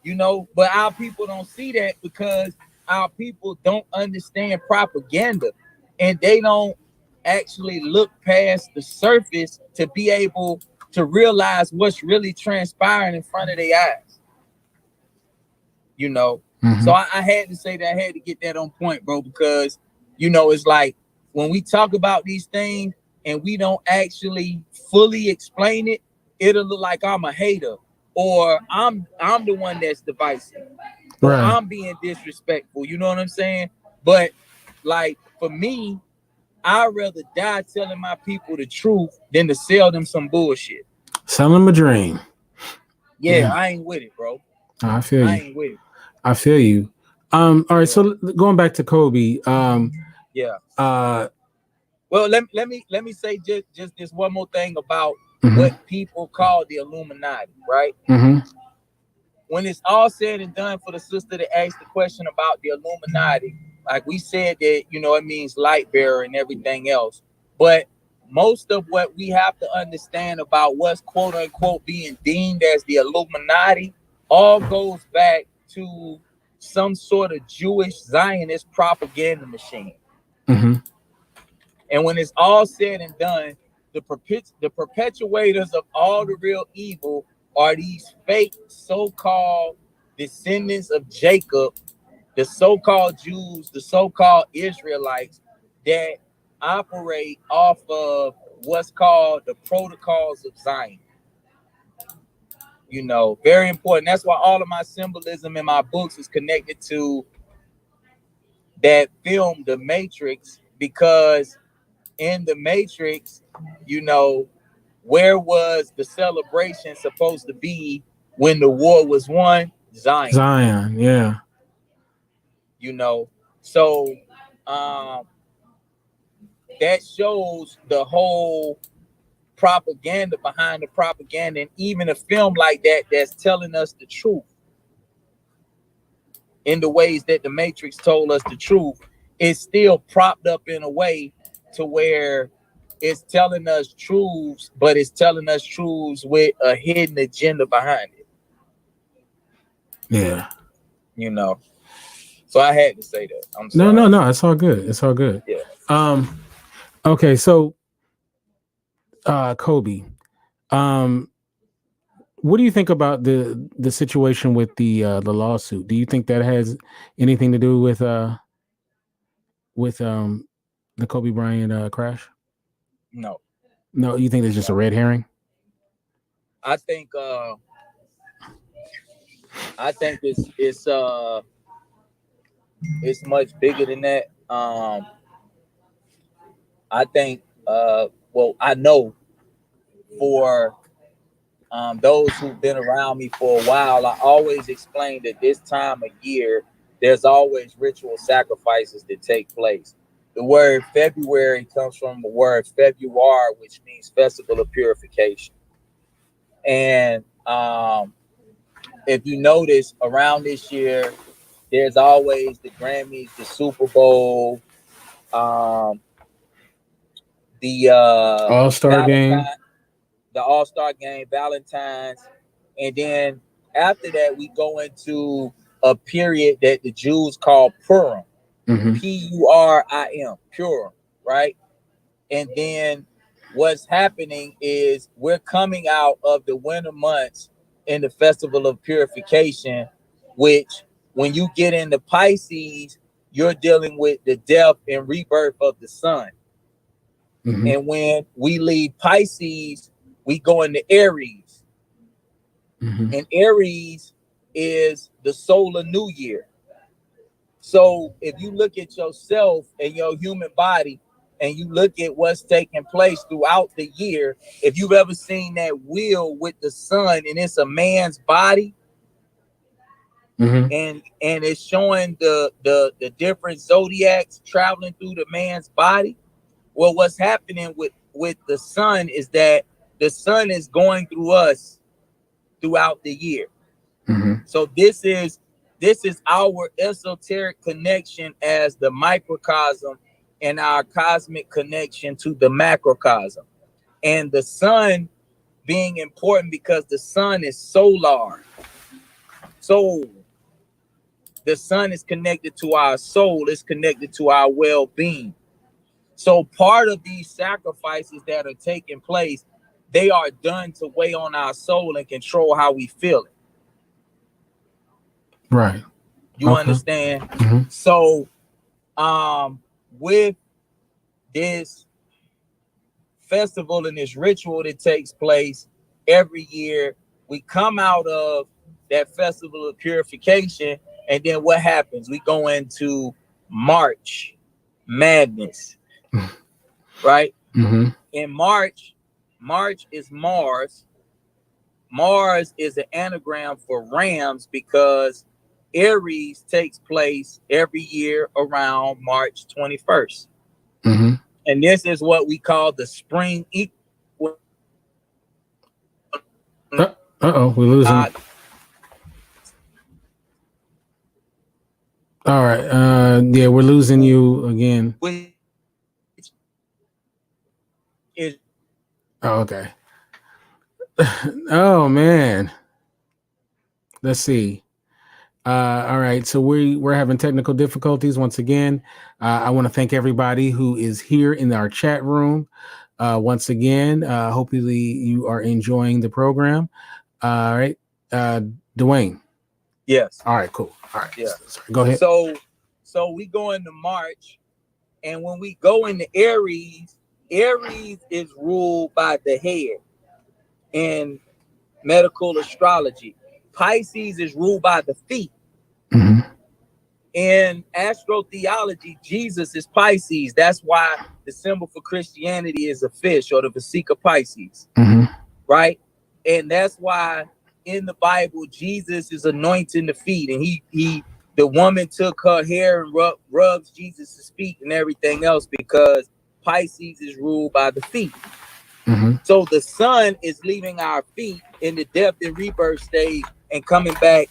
You know, but our people don't see that because our people don't understand propaganda, and they don't actually look past the surface to be able to realize what's really transpiring in front of their eyes. You know, so I had to say that. I had to get that on point, bro, because, you know, it's like when we talk about these things and we don't actually fully explain it, it'll look like I'm a hater, or I'm the one that's divisive, or I'm being disrespectful. You know what I'm saying? But like, for me, I'd rather die telling my people the truth than to sell them some bullshit. Sell them a dream. Yeah, I ain't with it, bro. I feel you. I ain't with it. I feel you. All right, so going back to Kobe. Well, let me say just this one more thing about what people call the Illuminati, right? When it's all said and done, for the sister that asked the question about the Illuminati, like we said that, you know, it means light bearer and everything else. But most of what we have to understand about what's quote unquote being deemed as the Illuminati all goes back to some sort of Jewish Zionist propaganda machine. Mm-hmm. And when it's all said and done, the perpetuators of all the real evil are these fake so-called descendants of Jacob, the so-called Jews, the so-called Israelites that operate off of what's called the protocols of Zion. You know, very important. That's why all of my symbolism in my books is connected to that film, The Matrix, because in The Matrix, you know, where was the celebration supposed to be when the war was won? Zion. Zion, yeah. You know, so that shows the whole propaganda behind the propaganda, and even a film like that that's telling us the truth in the ways that the Matrix told us the truth is still propped up in a way to where it's telling us truths, but it's telling us truths with a hidden agenda behind it. Yeah. You know, so I had to say that. I'm sorry. No. It's all good. It's all good. Yeah. Okay. So, Kobe, what do you think about the situation with the lawsuit? Do you think that has anything to do with the Kobe Bryant crash? No. No, you think it's just a red herring? I think it's much bigger than that. I think well, I know for those who've been around me for a while, I always explain that this time of year there's always ritual sacrifices that take place. The word February comes from the word Februar, which means festival of purification. And if you notice, around this year, there's always the Grammys, the Super Bowl, the All-Star game. the All-Star game, Valentine's, and then after that, we go into a period that the Jews call Purim, Purim, Purim, right? And then what's happening is we're coming out of the winter months in the festival of purification, which when you get into Pisces, you're dealing with the death and rebirth of the sun. Mm-hmm. And when we leave Pisces, we go into Aries. Mm-hmm. And Aries is the solar new year. So if you look at yourself and your human body and you look at what's taking place throughout the year, if you've ever seen that wheel with the sun and it's a man's body, Mm-hmm. and it's showing the different zodiacs traveling through the man's body. Well, what's happening with the sun is that the sun is going through us throughout the year. Mm-hmm. So this is our esoteric connection as the microcosm and our cosmic connection to the macrocosm. And the sun being important because the sun is solar. So the sun is connected to our soul, it's connected to our well-being. So part of these sacrifices that are taking place, they are done to weigh on our soul and control how we feel it. Right. You understand? Mm-hmm. So with this festival and this ritual that takes place every year, we come out of that festival of purification, and then what happens? We go into March Madness, right? Mm-hmm. In March is Mars. Mars is an anagram for Rams because Aries takes place every year around March 21st. Mm-hmm. And this is what we call the spring equinox. Uh-oh, we're losing. All right. Yeah, we're losing you again. Oh, okay. Oh man. Let's see. All right, so we're having technical difficulties once again. I want to thank everybody who is here in our chat room. Once again, hopefully you are enjoying the program. All right, DeWayne. Yes. All right, cool. All right, yeah. Sorry, go ahead. So we go into March, and when we go into Aries, Aries is ruled by the head in medical astrology. Pisces is ruled by the feet. Mm-hmm. In astrotheology, Jesus is Pisces. That's why the symbol for Christianity is a fish, or the Vesica Pisces, right? And that's why in the Bible, Jesus is anointing the feet, and the woman took her hair and rubs Jesus' feet and everything else, because Pisces is ruled by the feet. So the sun is leaving our feet in the death and rebirth stage and coming back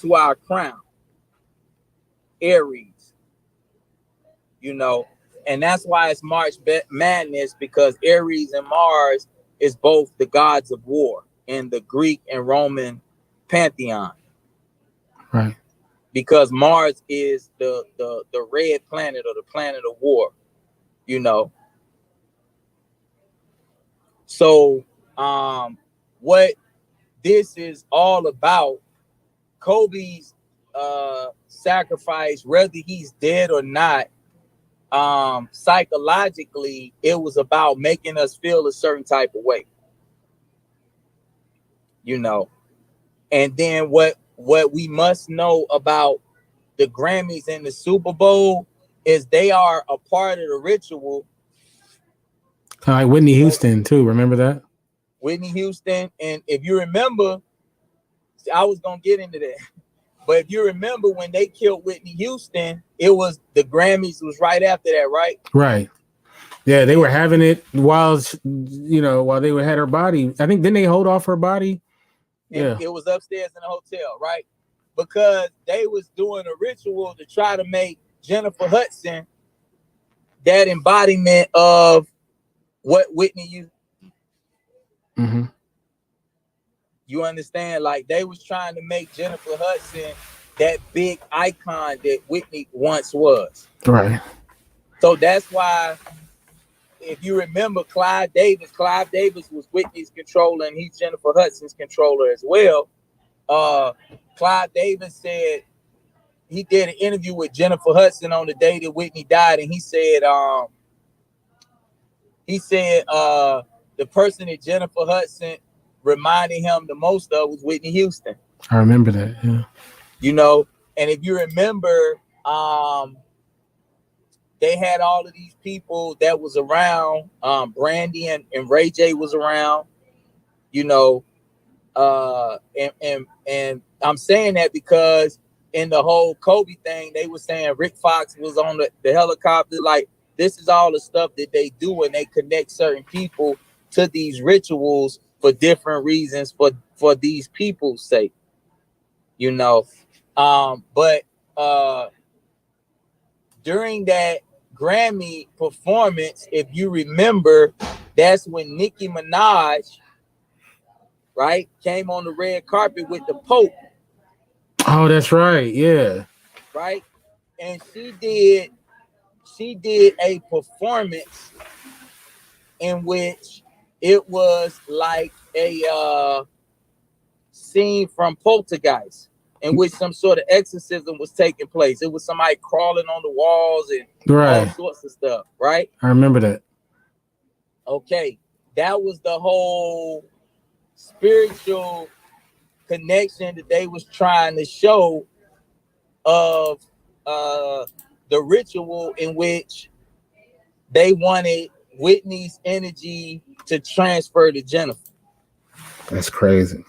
to our crown. Aries, and that's why it's March Madness, because Aries and Mars is both the gods of war in the Greek and Roman pantheon. Right. Because Mars is the red planet, or the planet of war, So what this is all about, Kobe's sacrifice, whether he's dead or not, psychologically, it was about making us feel a certain type of way, and then what we must know about the Grammys and the Super Bowl is they are a part of the ritual. Kind of like Whitney Houston too. Remember that? Whitney Houston, and if you remember, I was gonna get into that, but if you remember when they killed Whitney Houston, it was the Grammys was right after that, right? Right. Yeah, they were having it while they had her body. I think, didn't they hold off her body? It was upstairs in the hotel, right? Because they was doing a ritual to try to make Jennifer Hudson that embodiment of what Whitney used. You understand? Like, they was trying to make Jennifer Hudson that big icon that Whitney once was. Right. So that's why, if you remember, Clive Davis was Whitney's controller, and he's Jennifer Hudson's controller as well. Clive Davis said he did an interview with Jennifer Hudson on the day that Whitney died, and he said the person that Jennifer Hudson reminded him the most of was Whitney Houston. I remember that, yeah. And if you remember, they had all of these people that was around. Brandy and Ray J was around, and I'm saying that because in the whole Kobe thing, they were saying Rick Fox was on the helicopter. Like, this is all the stuff that they do, and they connect certain people to these rituals for different reasons, for these people's sake, but during that Grammy performance, if you remember, that's when Nicki Minaj, right, came on the red carpet with the Pope. Oh, that's right. Yeah. Right. And she did a performance in which it was like a scene from Poltergeist, in which some sort of exorcism was taking place. It was somebody crawling on the walls and all sorts of stuff, right? I remember that. Okay. That was the whole spiritual connection that they was trying to show of the ritual in which they wanted Whitney's energy to transfer to Jennifer. That's crazy.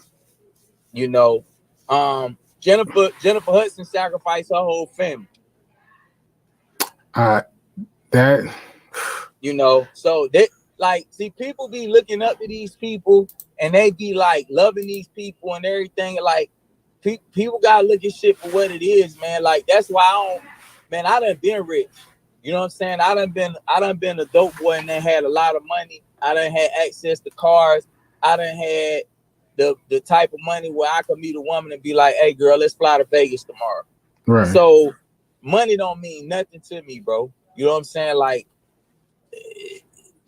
Jennifer Hudson sacrificed her whole family. So they, like, see, people be looking up to these people, and they be like loving these people and everything. Like, people gotta look at shit for what it is, man. Like, that's why I done been rich. You know what I'm saying? I done been a dope boy and then had a lot of money. I done had access to cars. I done had the type of money where I could meet a woman and be like, hey girl, let's fly to Vegas tomorrow. Right. So money don't mean nothing to me, bro. You know what I'm saying? Like,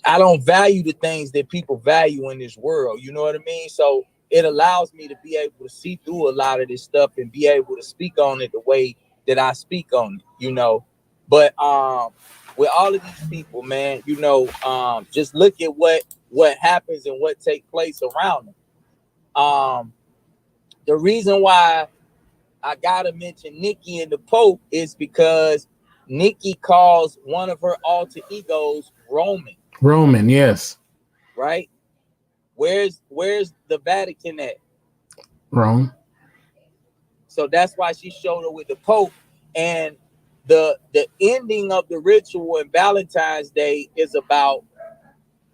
I don't value the things that people value in this world. You know what I mean? So it allows me to be able to see through a lot of this stuff and be able to speak on it the way that I speak on it, you know. But with all of these people, man, you know, just look at what happens and what takes place around them. The reason why I gotta mention Nikki and the Pope is because Nikki calls one of her alter egos Roman. Roman, yes. Right? Where's the Vatican at? Rome. So that's why she showed up with the Pope. And the ending of the ritual in Valentine's Day is about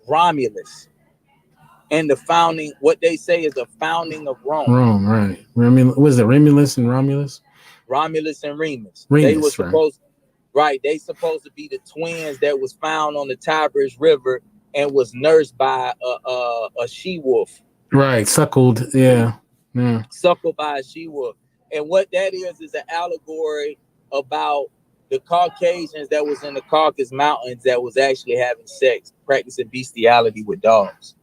Romulus and the founding, what they say is the founding of Rome. Rome, right. Was it Romulus and Romulus? Romulus and Remus. Remus, They were supposed, right? They supposed to be the twins that was found on the Tigris River and was nursed by a she-wolf. Right, suckled, yeah. Suckled by a she-wolf. And what that is an allegory about the Caucasians that was in the Caucasus Mountains that was actually having sex, practicing bestiality with dogs.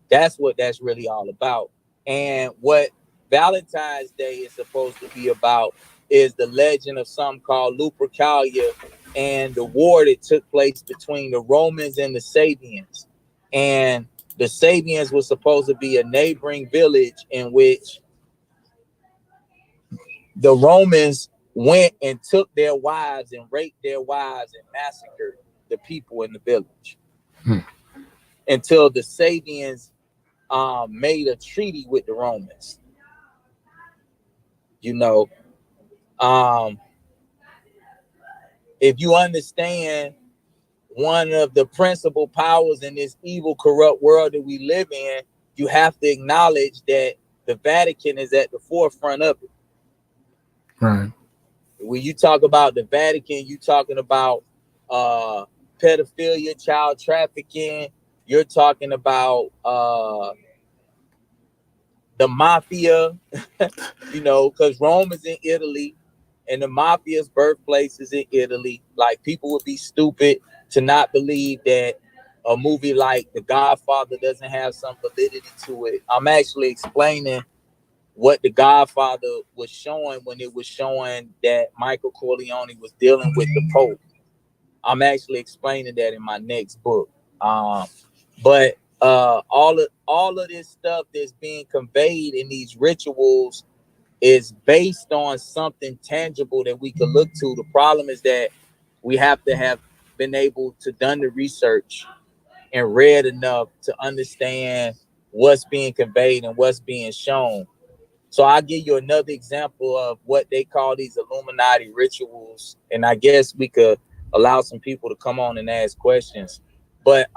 That's what that's really all about. And what Valentine's Day is supposed to be about is the legend of something called Lupercalia and the war that took place between the Romans and the Sabians. And the Sabians was supposed to be a neighboring village in which the Romans went and took their wives and raped their wives and massacred the people in the village until the Sabians made a treaty with the Romans. You know, if you understand one of the principal powers in this evil, corrupt world that we live in, you have to acknowledge that the Vatican is at the forefront of it. Right. When you talk about the Vatican, you talking about pedophilia, child trafficking. You're talking about the mafia, you know, because Rome is in Italy and the mafia's birthplace is in Italy. Like, people would be stupid to not believe that a movie like The Godfather doesn't have some validity to it. I'm actually explaining what The Godfather was showing when it was showing that Michael Corleone was dealing with the Pope. I'm actually explaining that in my next book. But all of this stuff that's being conveyed in these rituals is based on something tangible that we can look to. The problem is that we have to have been able to done the research and read enough to understand what's being conveyed and what's being shown. So I'll give you another example of what they call these Illuminati rituals. And I guess we could allow some people to come on and ask questions. But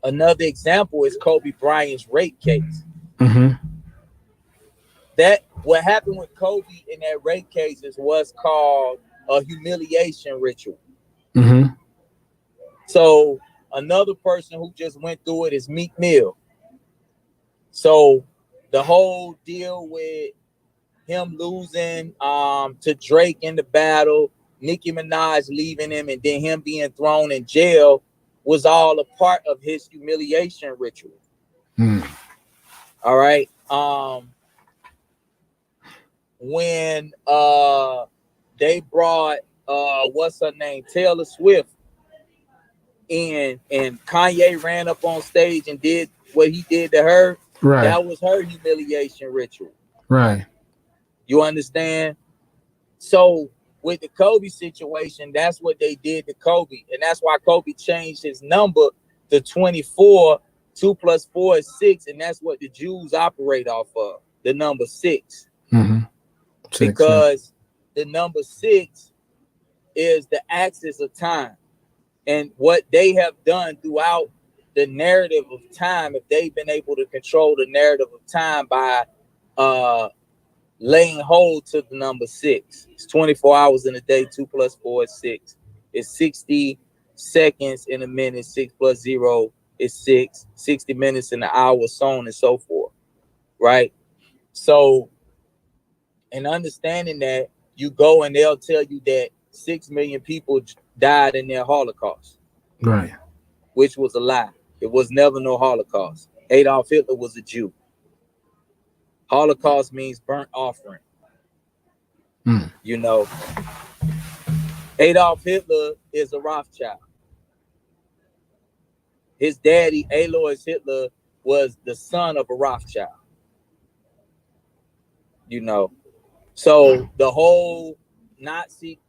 another example is Kobe Bryant's rape case. That what happened with Kobe in that rape case is what's called a humiliation ritual. So another person who just went through it is Meek Mill. So the whole deal with him losing to Drake in the battle, Nicki Minaj leaving him, and then him being thrown in jail was all a part of his humiliation ritual. All right. When they brought what's her name, Taylor Swift in, and Kanye ran up on stage and did what he did to her, right, that was her humiliation ritual. Right. You understand? So with the Kobe situation, that's what they did to Kobe. And that's why Kobe changed his number to 24. 2 + 4 is 6. And that's what the Jews operate off of, the number 6. Because the number 6 is the axis of time. And what they have done throughout the narrative of time, if they've been able to control the narrative of time by laying hold to the number 6. It's 24 hours in a day. 2 + 4 is 6. It's 60 seconds in a minute. 6 plus 0 is 6. 60 minutes in an hour, so on and so forth. Right? So, in understanding that, you go and they'll tell you that 6 million people died in their Holocaust. Right. Which was a lie. It was never no Holocaust. Adolf Hitler was a Jew. Holocaust means burnt offering. You know, Adolf Hitler is a Rothschild. His daddy, Alois Hitler, was the son of a Rothschild. You know, so the whole Nazi,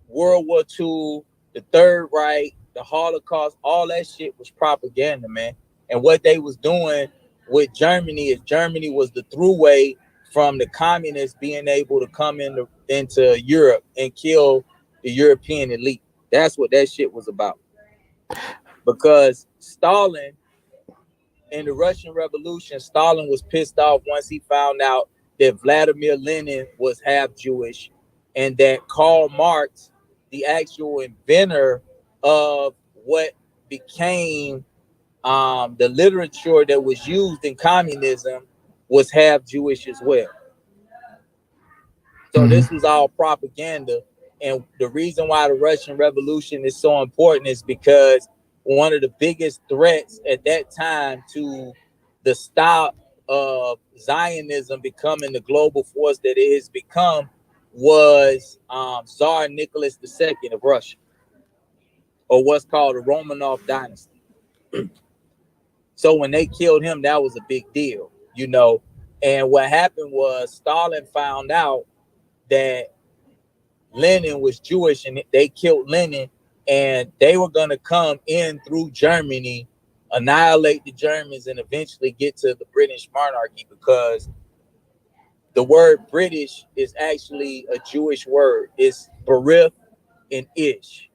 World War II, the Third Reich, the Holocaust, all that shit was propaganda, man. And what they was doing with Germany is Germany was the throughway from the communists being able to come into Europe and kill the European elite. That's what that shit was about. Because Stalin, in the Russian Revolution, Stalin was pissed off once he found out that Vladimir Lenin was half Jewish and that Karl Marx, the actual inventor of what became the literature that was used in communism, was half Jewish as well. So this was all propaganda. And the reason why the Russian Revolution is so important is because one of the biggest threats at that time to the stop of Zionism becoming the global force that it has become was Tsar Nicholas II of Russia, or what's called the Romanov dynasty. So when they killed him, that was a big deal, you know. And what happened was Stalin found out that Lenin was Jewish and they killed Lenin, and they were going to come in through Germany, annihilate the Germans, and eventually get to the British monarchy, because the word British is actually a Jewish word. It's Berith and Ish.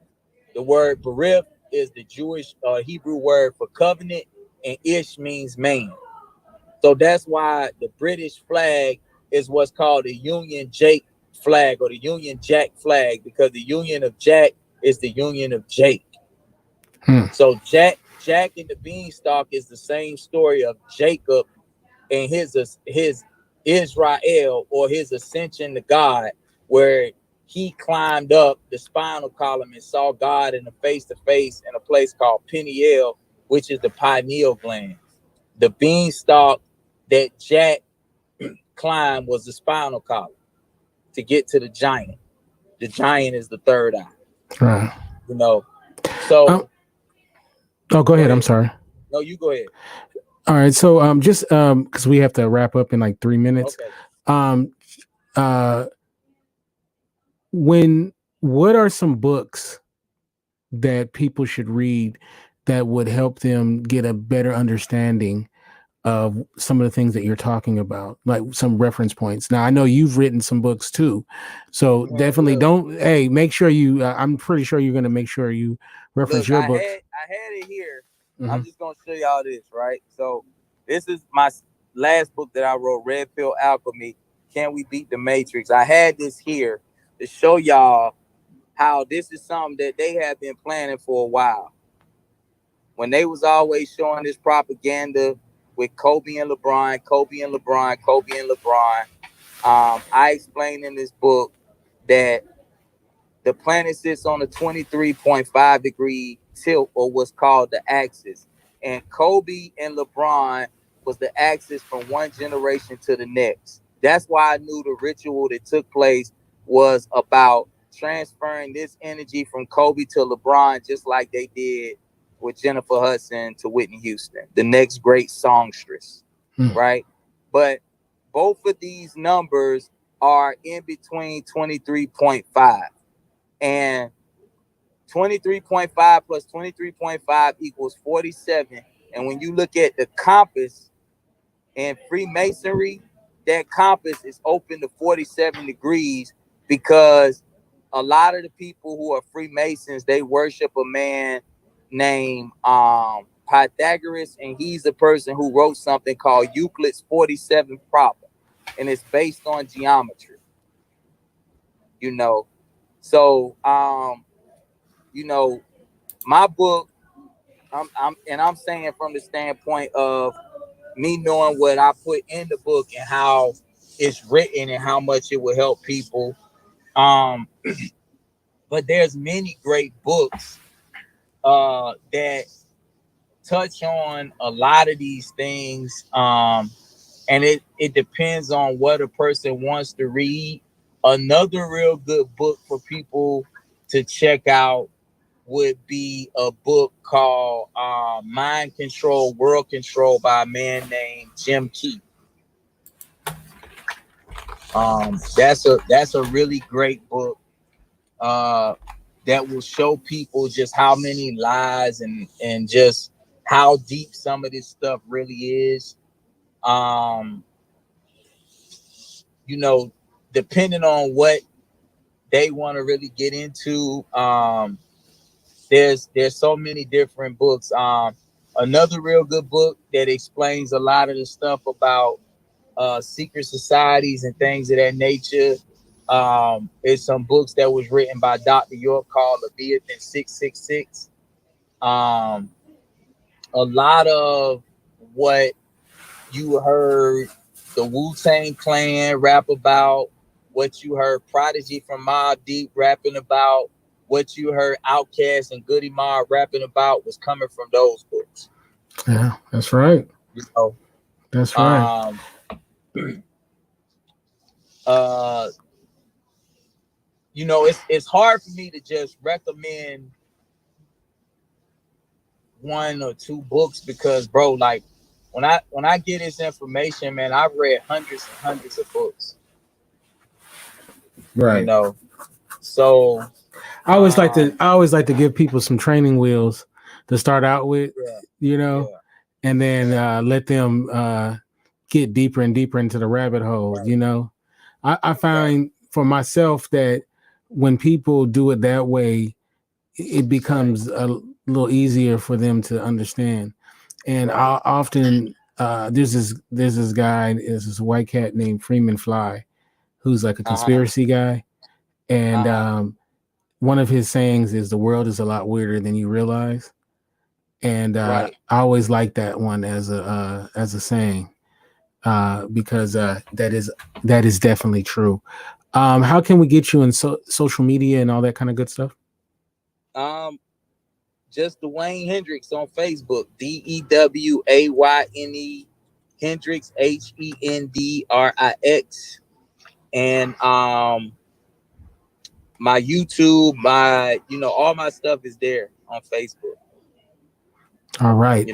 The word Berith is the Jewish Hebrew word for covenant, and Ish means man. So that's why the British flag is what's called the Union Jack flag, or the Union Jack flag, because the Union of Jack is the Union of Jake. So Jack and the Beanstalk is the same story of Jacob and his Israel, or his ascension to God, where he climbed up the spinal column and saw God in a face-to-face in a place called Peniel, which is the pineal gland. The beanstalk that Jack climbed was the spinal column to get to the giant. The giant is the third eye. Right. You know, so. Go ahead. I'm sorry. No, you go ahead. All right. So just because we have to wrap up in like 3 minutes. Okay. What are some books that people should read that would help them get a better understanding of some of the things that you're talking about, like some reference points? Now, I know you've written some books too, so definitely make sure you, I'm pretty sure you're going to make sure you reference your books. I had it here. I'm just going to show y'all this, right? So this is my last book that I wrote, Red Pill Alchemy, Can We Beat the Matrix? I had this here to show y'all how this is something that they have been planning for a while. When they was always showing this propaganda with Kobe and LeBron, I explained in this book that the planet sits on a 23.5 degree tilt, or what's called the axis. And Kobe and LeBron was the axis from one generation to the next. That's why I knew the ritual that took place was about transferring this energy from Kobe to LeBron, just like they did with Jennifer Hudson to Whitney Houston, the next great songstress, right? But both of these numbers are in between 23.5. And 23.5 plus 23.5 equals 47. And when you look at the compass in Freemasonry, that compass is open to 47 degrees, because a lot of the people who are Freemasons, they worship a man named Pythagoras, and he's the person who wrote something called Euclid's 47th problem, and it's based on geometry. You know, so you know, my book, I'm saying from the standpoint of me knowing what I put in the book and how it's written and how much it will help people. Um, but there's many great books that touch on a lot of these things. And it depends on what a person wants to read. Another real good book for people to check out would be a book called Mind Control, World Control by a man named Jim Key. That's a really great book that will show people just how many lies and just how deep some of this stuff really is. Um, you know, depending on what they want to really get into, there's so many different books. Another real good book that explains a lot of the stuff about secret societies and things of that nature. It's some books that was written by Dr. York called Leviathan 666. Um, a lot of what you heard the Wu-Tang Clan rap about, what you heard Prodigy from Mobb Deep rapping about, what you heard Outkast and Goody Mob rapping about was coming from those books. Yeah, that's right. You know, That's right. uh, you know, it's hard for me to just recommend one or two books because, bro, like when I get this information, man, I've read hundreds and hundreds of books. Right. You know, so I always like to give people some training wheels to start out with, yeah. and then let them get deeper and deeper into the rabbit hole. Right. I find for myself that when people do it that way, it becomes a little easier for them to understand. And I often there's this guy, there's this white cat named Freeman Fly, who's like a conspiracy guy, and one of his sayings is the world is a lot weirder than you realize. And I always like that one as a saying because that is definitely true. How can we get you in social media and all that kind of good stuff? Just DeWayne Hendrix on Facebook, DEWAYNE Hendrix HENDRIX, and my YouTube, all my stuff is there on Facebook. All right.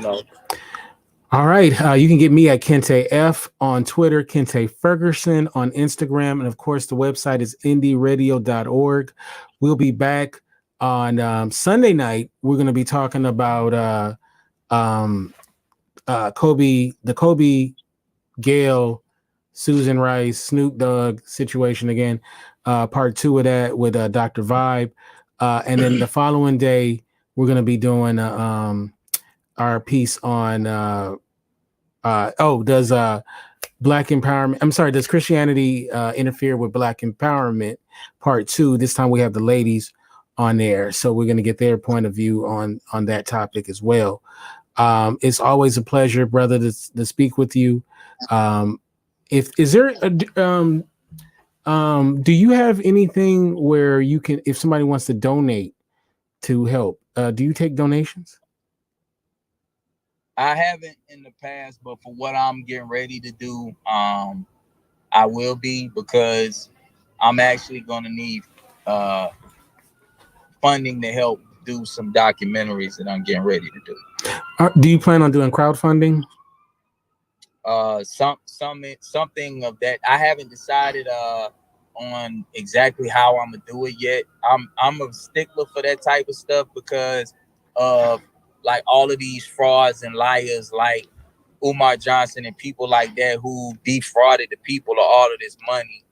All right. You can get me at Kente F on Twitter, Kente Ferguson on Instagram. And of course, the website is indyradio.org. We'll be back on Sunday night. We're going to be talking about Kobe, the Kobe, Gail, Susan Rice, Snoop Dogg situation again. Part 2 of that with Dr. Vibe. And then the following day, we're going to be doing our piece on does Black empowerment, does Christianity interfere with Black empowerment, part 2. This time we have the ladies on there, so we're going to get their point of view on that topic as well. It's always a pleasure, brother, to speak with you. Do you have anything where you can, if somebody wants to donate to help, do you take donations? I haven't in the past, but for what I'm getting ready to do, I will be, because I'm actually going to need funding to help do some documentaries that I'm getting ready to do. Do you plan on doing crowdfunding? Something of that. I haven't decided on exactly how I'm gonna do it yet. I'm a stickler for that type of stuff because of like all of these frauds and liars like Umar Johnson and people like that who defrauded the people of all of this money,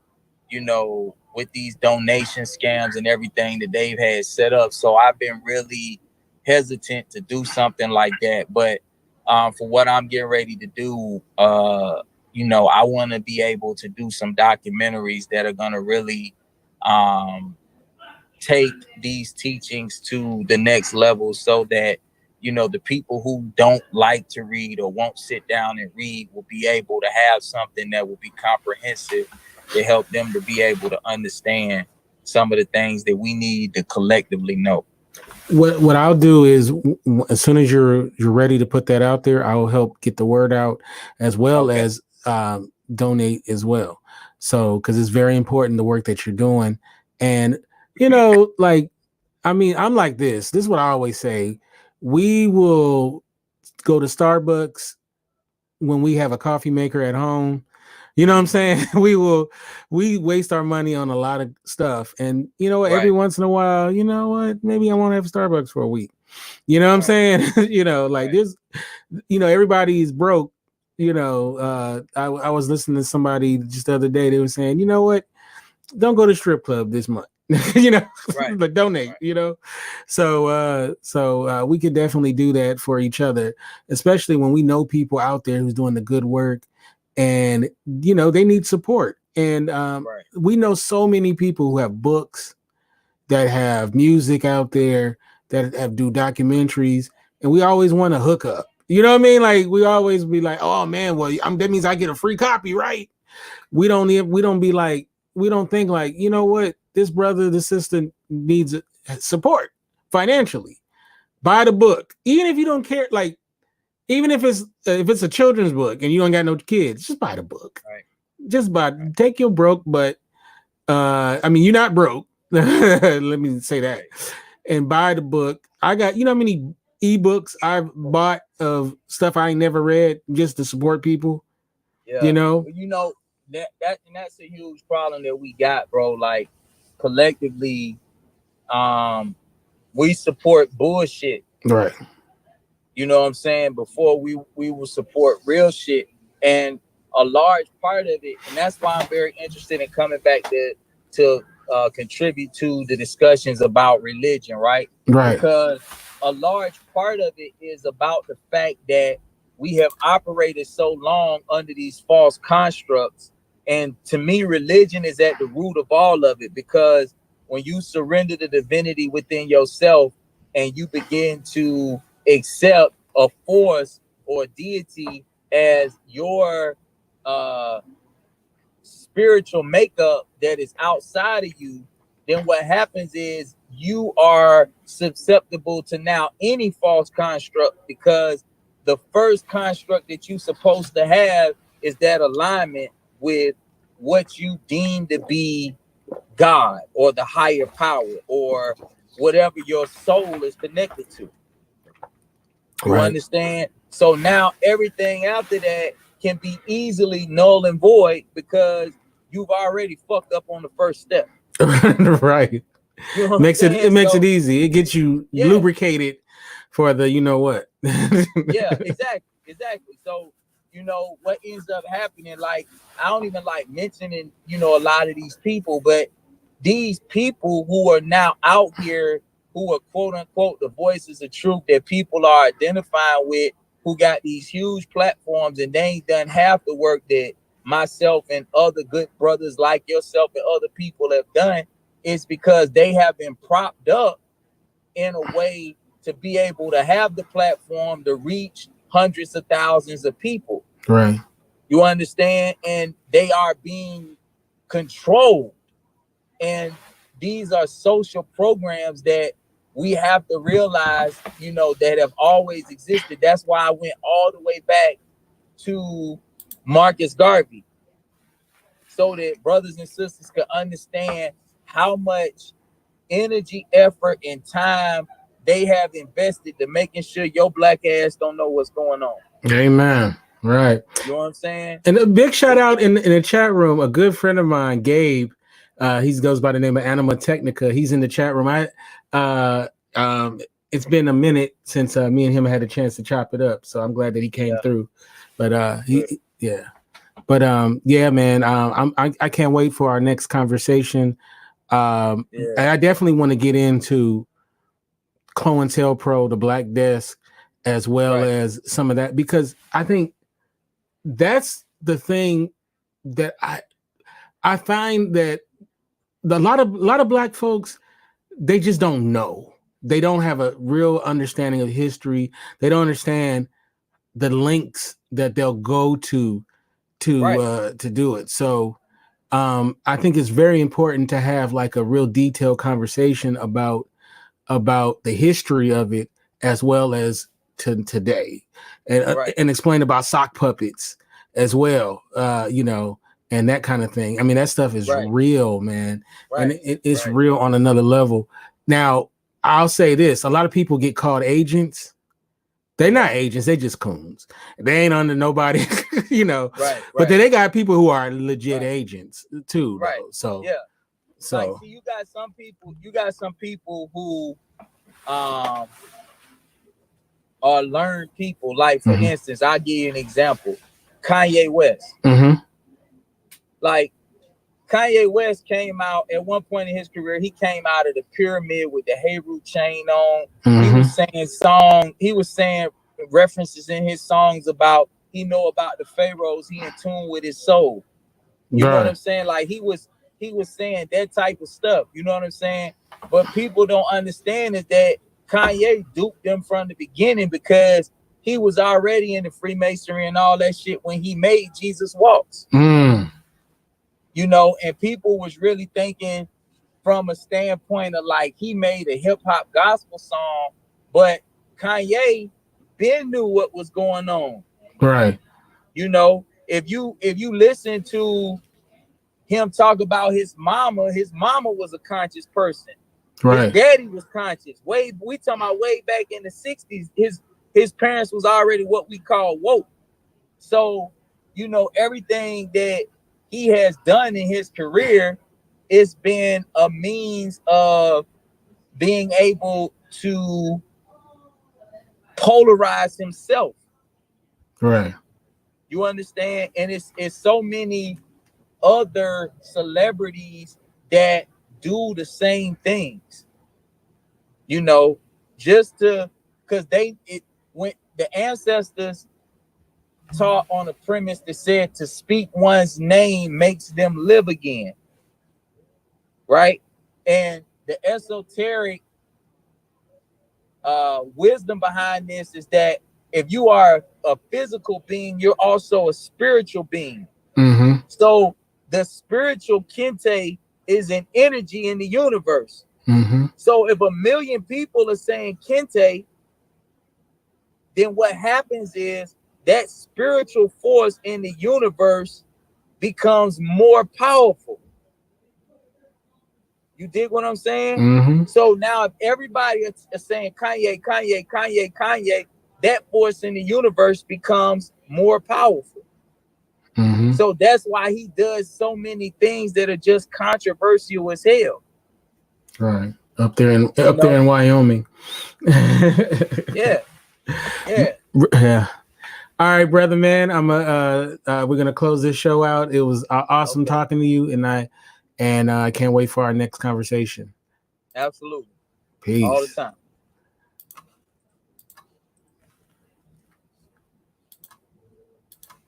with these donation scams and everything that they've had set up. So I've been really hesitant to do something like that. But for what I'm getting ready to do, I want to be able to do some documentaries that are going to really take these teachings to the next level so that, you know, the people who don't like to read or won't sit down and read will be able to have something that will be comprehensive to help them to be able to understand some of the things that we need to collectively know. What I'll do is as soon as you're ready to put that out there, I'll help get the word out as well Okay. as donate as well. So because it's very important the work that you're doing, and you know, like I mean, I'm like this. This is what I always say. We will go to Starbucks when we have a coffee maker at home. You know what I'm saying? We waste our money on a lot of stuff. And you know what, every Right. once in a while, you know what, maybe I won't have Starbucks for a week. You know what I'm Right. saying? You know, like Right. this, you know, everybody's broke. You know, I was listening to somebody just the other day, they were saying, you know what, don't go to strip club this month. You know, Right. but donate, Right. you know. So we could definitely do that for each other, especially when we know people out there who's doing the good work and you know they need support. And Right. we know so many people who have books, that have music out there, that have do documentaries, and we always want to hook up. You know what I mean? Like we always be like, oh man, well that means I get a free copy, right? We don't be like, we don't think like, you know what, this brother, this sister needs support financially. Buy the book, even if you don't care. Like even if it's a children's book and you don't got no kids, just buy the book. Right. Just buy. Right. Take your broke, but I mean you're not broke. Let me say that, Right. and buy the book. I got, you know how many ebooks I've bought of stuff I ain't never read just to support people. You Yeah. know, But you know, that's a huge problem that we got, bro. Like collectively, um, we support bullshit. right? You know what I'm saying? Before we will support real shit. And a large part of it, and that's why I'm very interested in coming back to contribute to the discussions about religion, right? Right. Because a large part of it is about the fact that we have operated so long under these false constructs. And to me, religion is at the root of all of it, because when you surrender the divinity within yourself and you begin to accept a force or deity as your spiritual makeup that is outside of you, then what happens is you are susceptible to now any false construct, because the first construct that you're supposed to have is that alignment with what you deem to be God or the higher power or whatever your soul is connected to. You Right. understand? So now everything after that can be easily null and void because you've already fucked up on the first step. Right. You know what I'm Makes it saying? makes it So easy. It gets you yeah, lubricated for the you know what. yeah, exactly. So you know what ends up happening, like I don't even like mentioning, you know, a lot of these people, but these people who are now out here who are quote unquote the voices of truth that people are identifying with, who got these huge platforms and they ain't done half the work that myself and other good brothers like yourself and other people have done, is because they have been propped up in a way to be able to have the platform to reach hundreds of thousands of people. Right. You understand? And they are being controlled. And these are social programs that we have to realize, you know, that have always existed. That's why I went all the way back to Marcus Garvey, so that brothers and sisters could understand how much energy, effort, and time they have invested to making sure your black ass don't know what's going on. Amen. Right. You know what I'm saying? And a big shout out in the chat room. A good friend of mine, Gabe. He goes by the name of Anima Technica. He's in the chat room. Uh, um, it's been a minute since me and him had a chance to chop it up. So I'm glad that he came through. But yeah. But yeah, man. I can't wait for our next conversation. And I definitely want to get into COINTELPRO, the Black Desk, as well as some of that, because I think that's the thing that I find that a lot of black folks, they just don't know. They don't have a real understanding of history. They don't understand the links that they'll go to do it. So I think it's very important to have like a real detailed conversation about the history of it as well as to today, and explain about sock puppets as well, and that kind of thing. I mean, that stuff is real, man, and it's real on another level. Now, I'll say this: a lot of people get called agents. They're not agents; they just coons. They ain't under nobody, But then they got people who are legit agents too, though. So so like, see, you got some people who are learned people. Like, for instance, I'll give you an example. Kanye West. Like, Kanye West came out at one point in his career. He came out of the pyramid with the Haru chain on. He was saying references in his songs about he know about the pharaohs. He in tune with his soul. You know what I'm saying? Like, he was saying that type of stuff. You know what I'm saying? But people don't understand is that Kanye duped them from the beginning, because he was already in the Freemasonry and all that shit when he made Jesus Walks. And people was really thinking from a standpoint of like he made a hip hop gospel song, but Kanye Ben knew what was going on. Right. If you listen to him talk about his mama was a conscious person. His daddy was conscious. We talking about way back in the 60s. His parents was already what we call woke. So, everything that he has done in his career, it's been a means of being able to polarize himself. Right. You understand? And it's so many other celebrities that do the same things. Just to, because when the ancestors taught on a premise that said to speak one's name makes them live again, right? And the esoteric wisdom behind this is that if you are a physical being, you're also a spiritual being. So the spiritual kente is an energy in the universe. So if 1 million people are saying kente, then what happens is that spiritual force in the universe becomes more powerful. You dig what I'm saying? So now if everybody is saying Kanye, Kanye, Kanye, Kanye, that force in the universe becomes more powerful. So that's why he does so many things that are just controversial as hell. Right. Up there in Wyoming. Yeah. All right, brother, man. We're gonna close this show out. It was awesome talking to you, and I can't wait for our next conversation. Absolutely. Peace. All the time.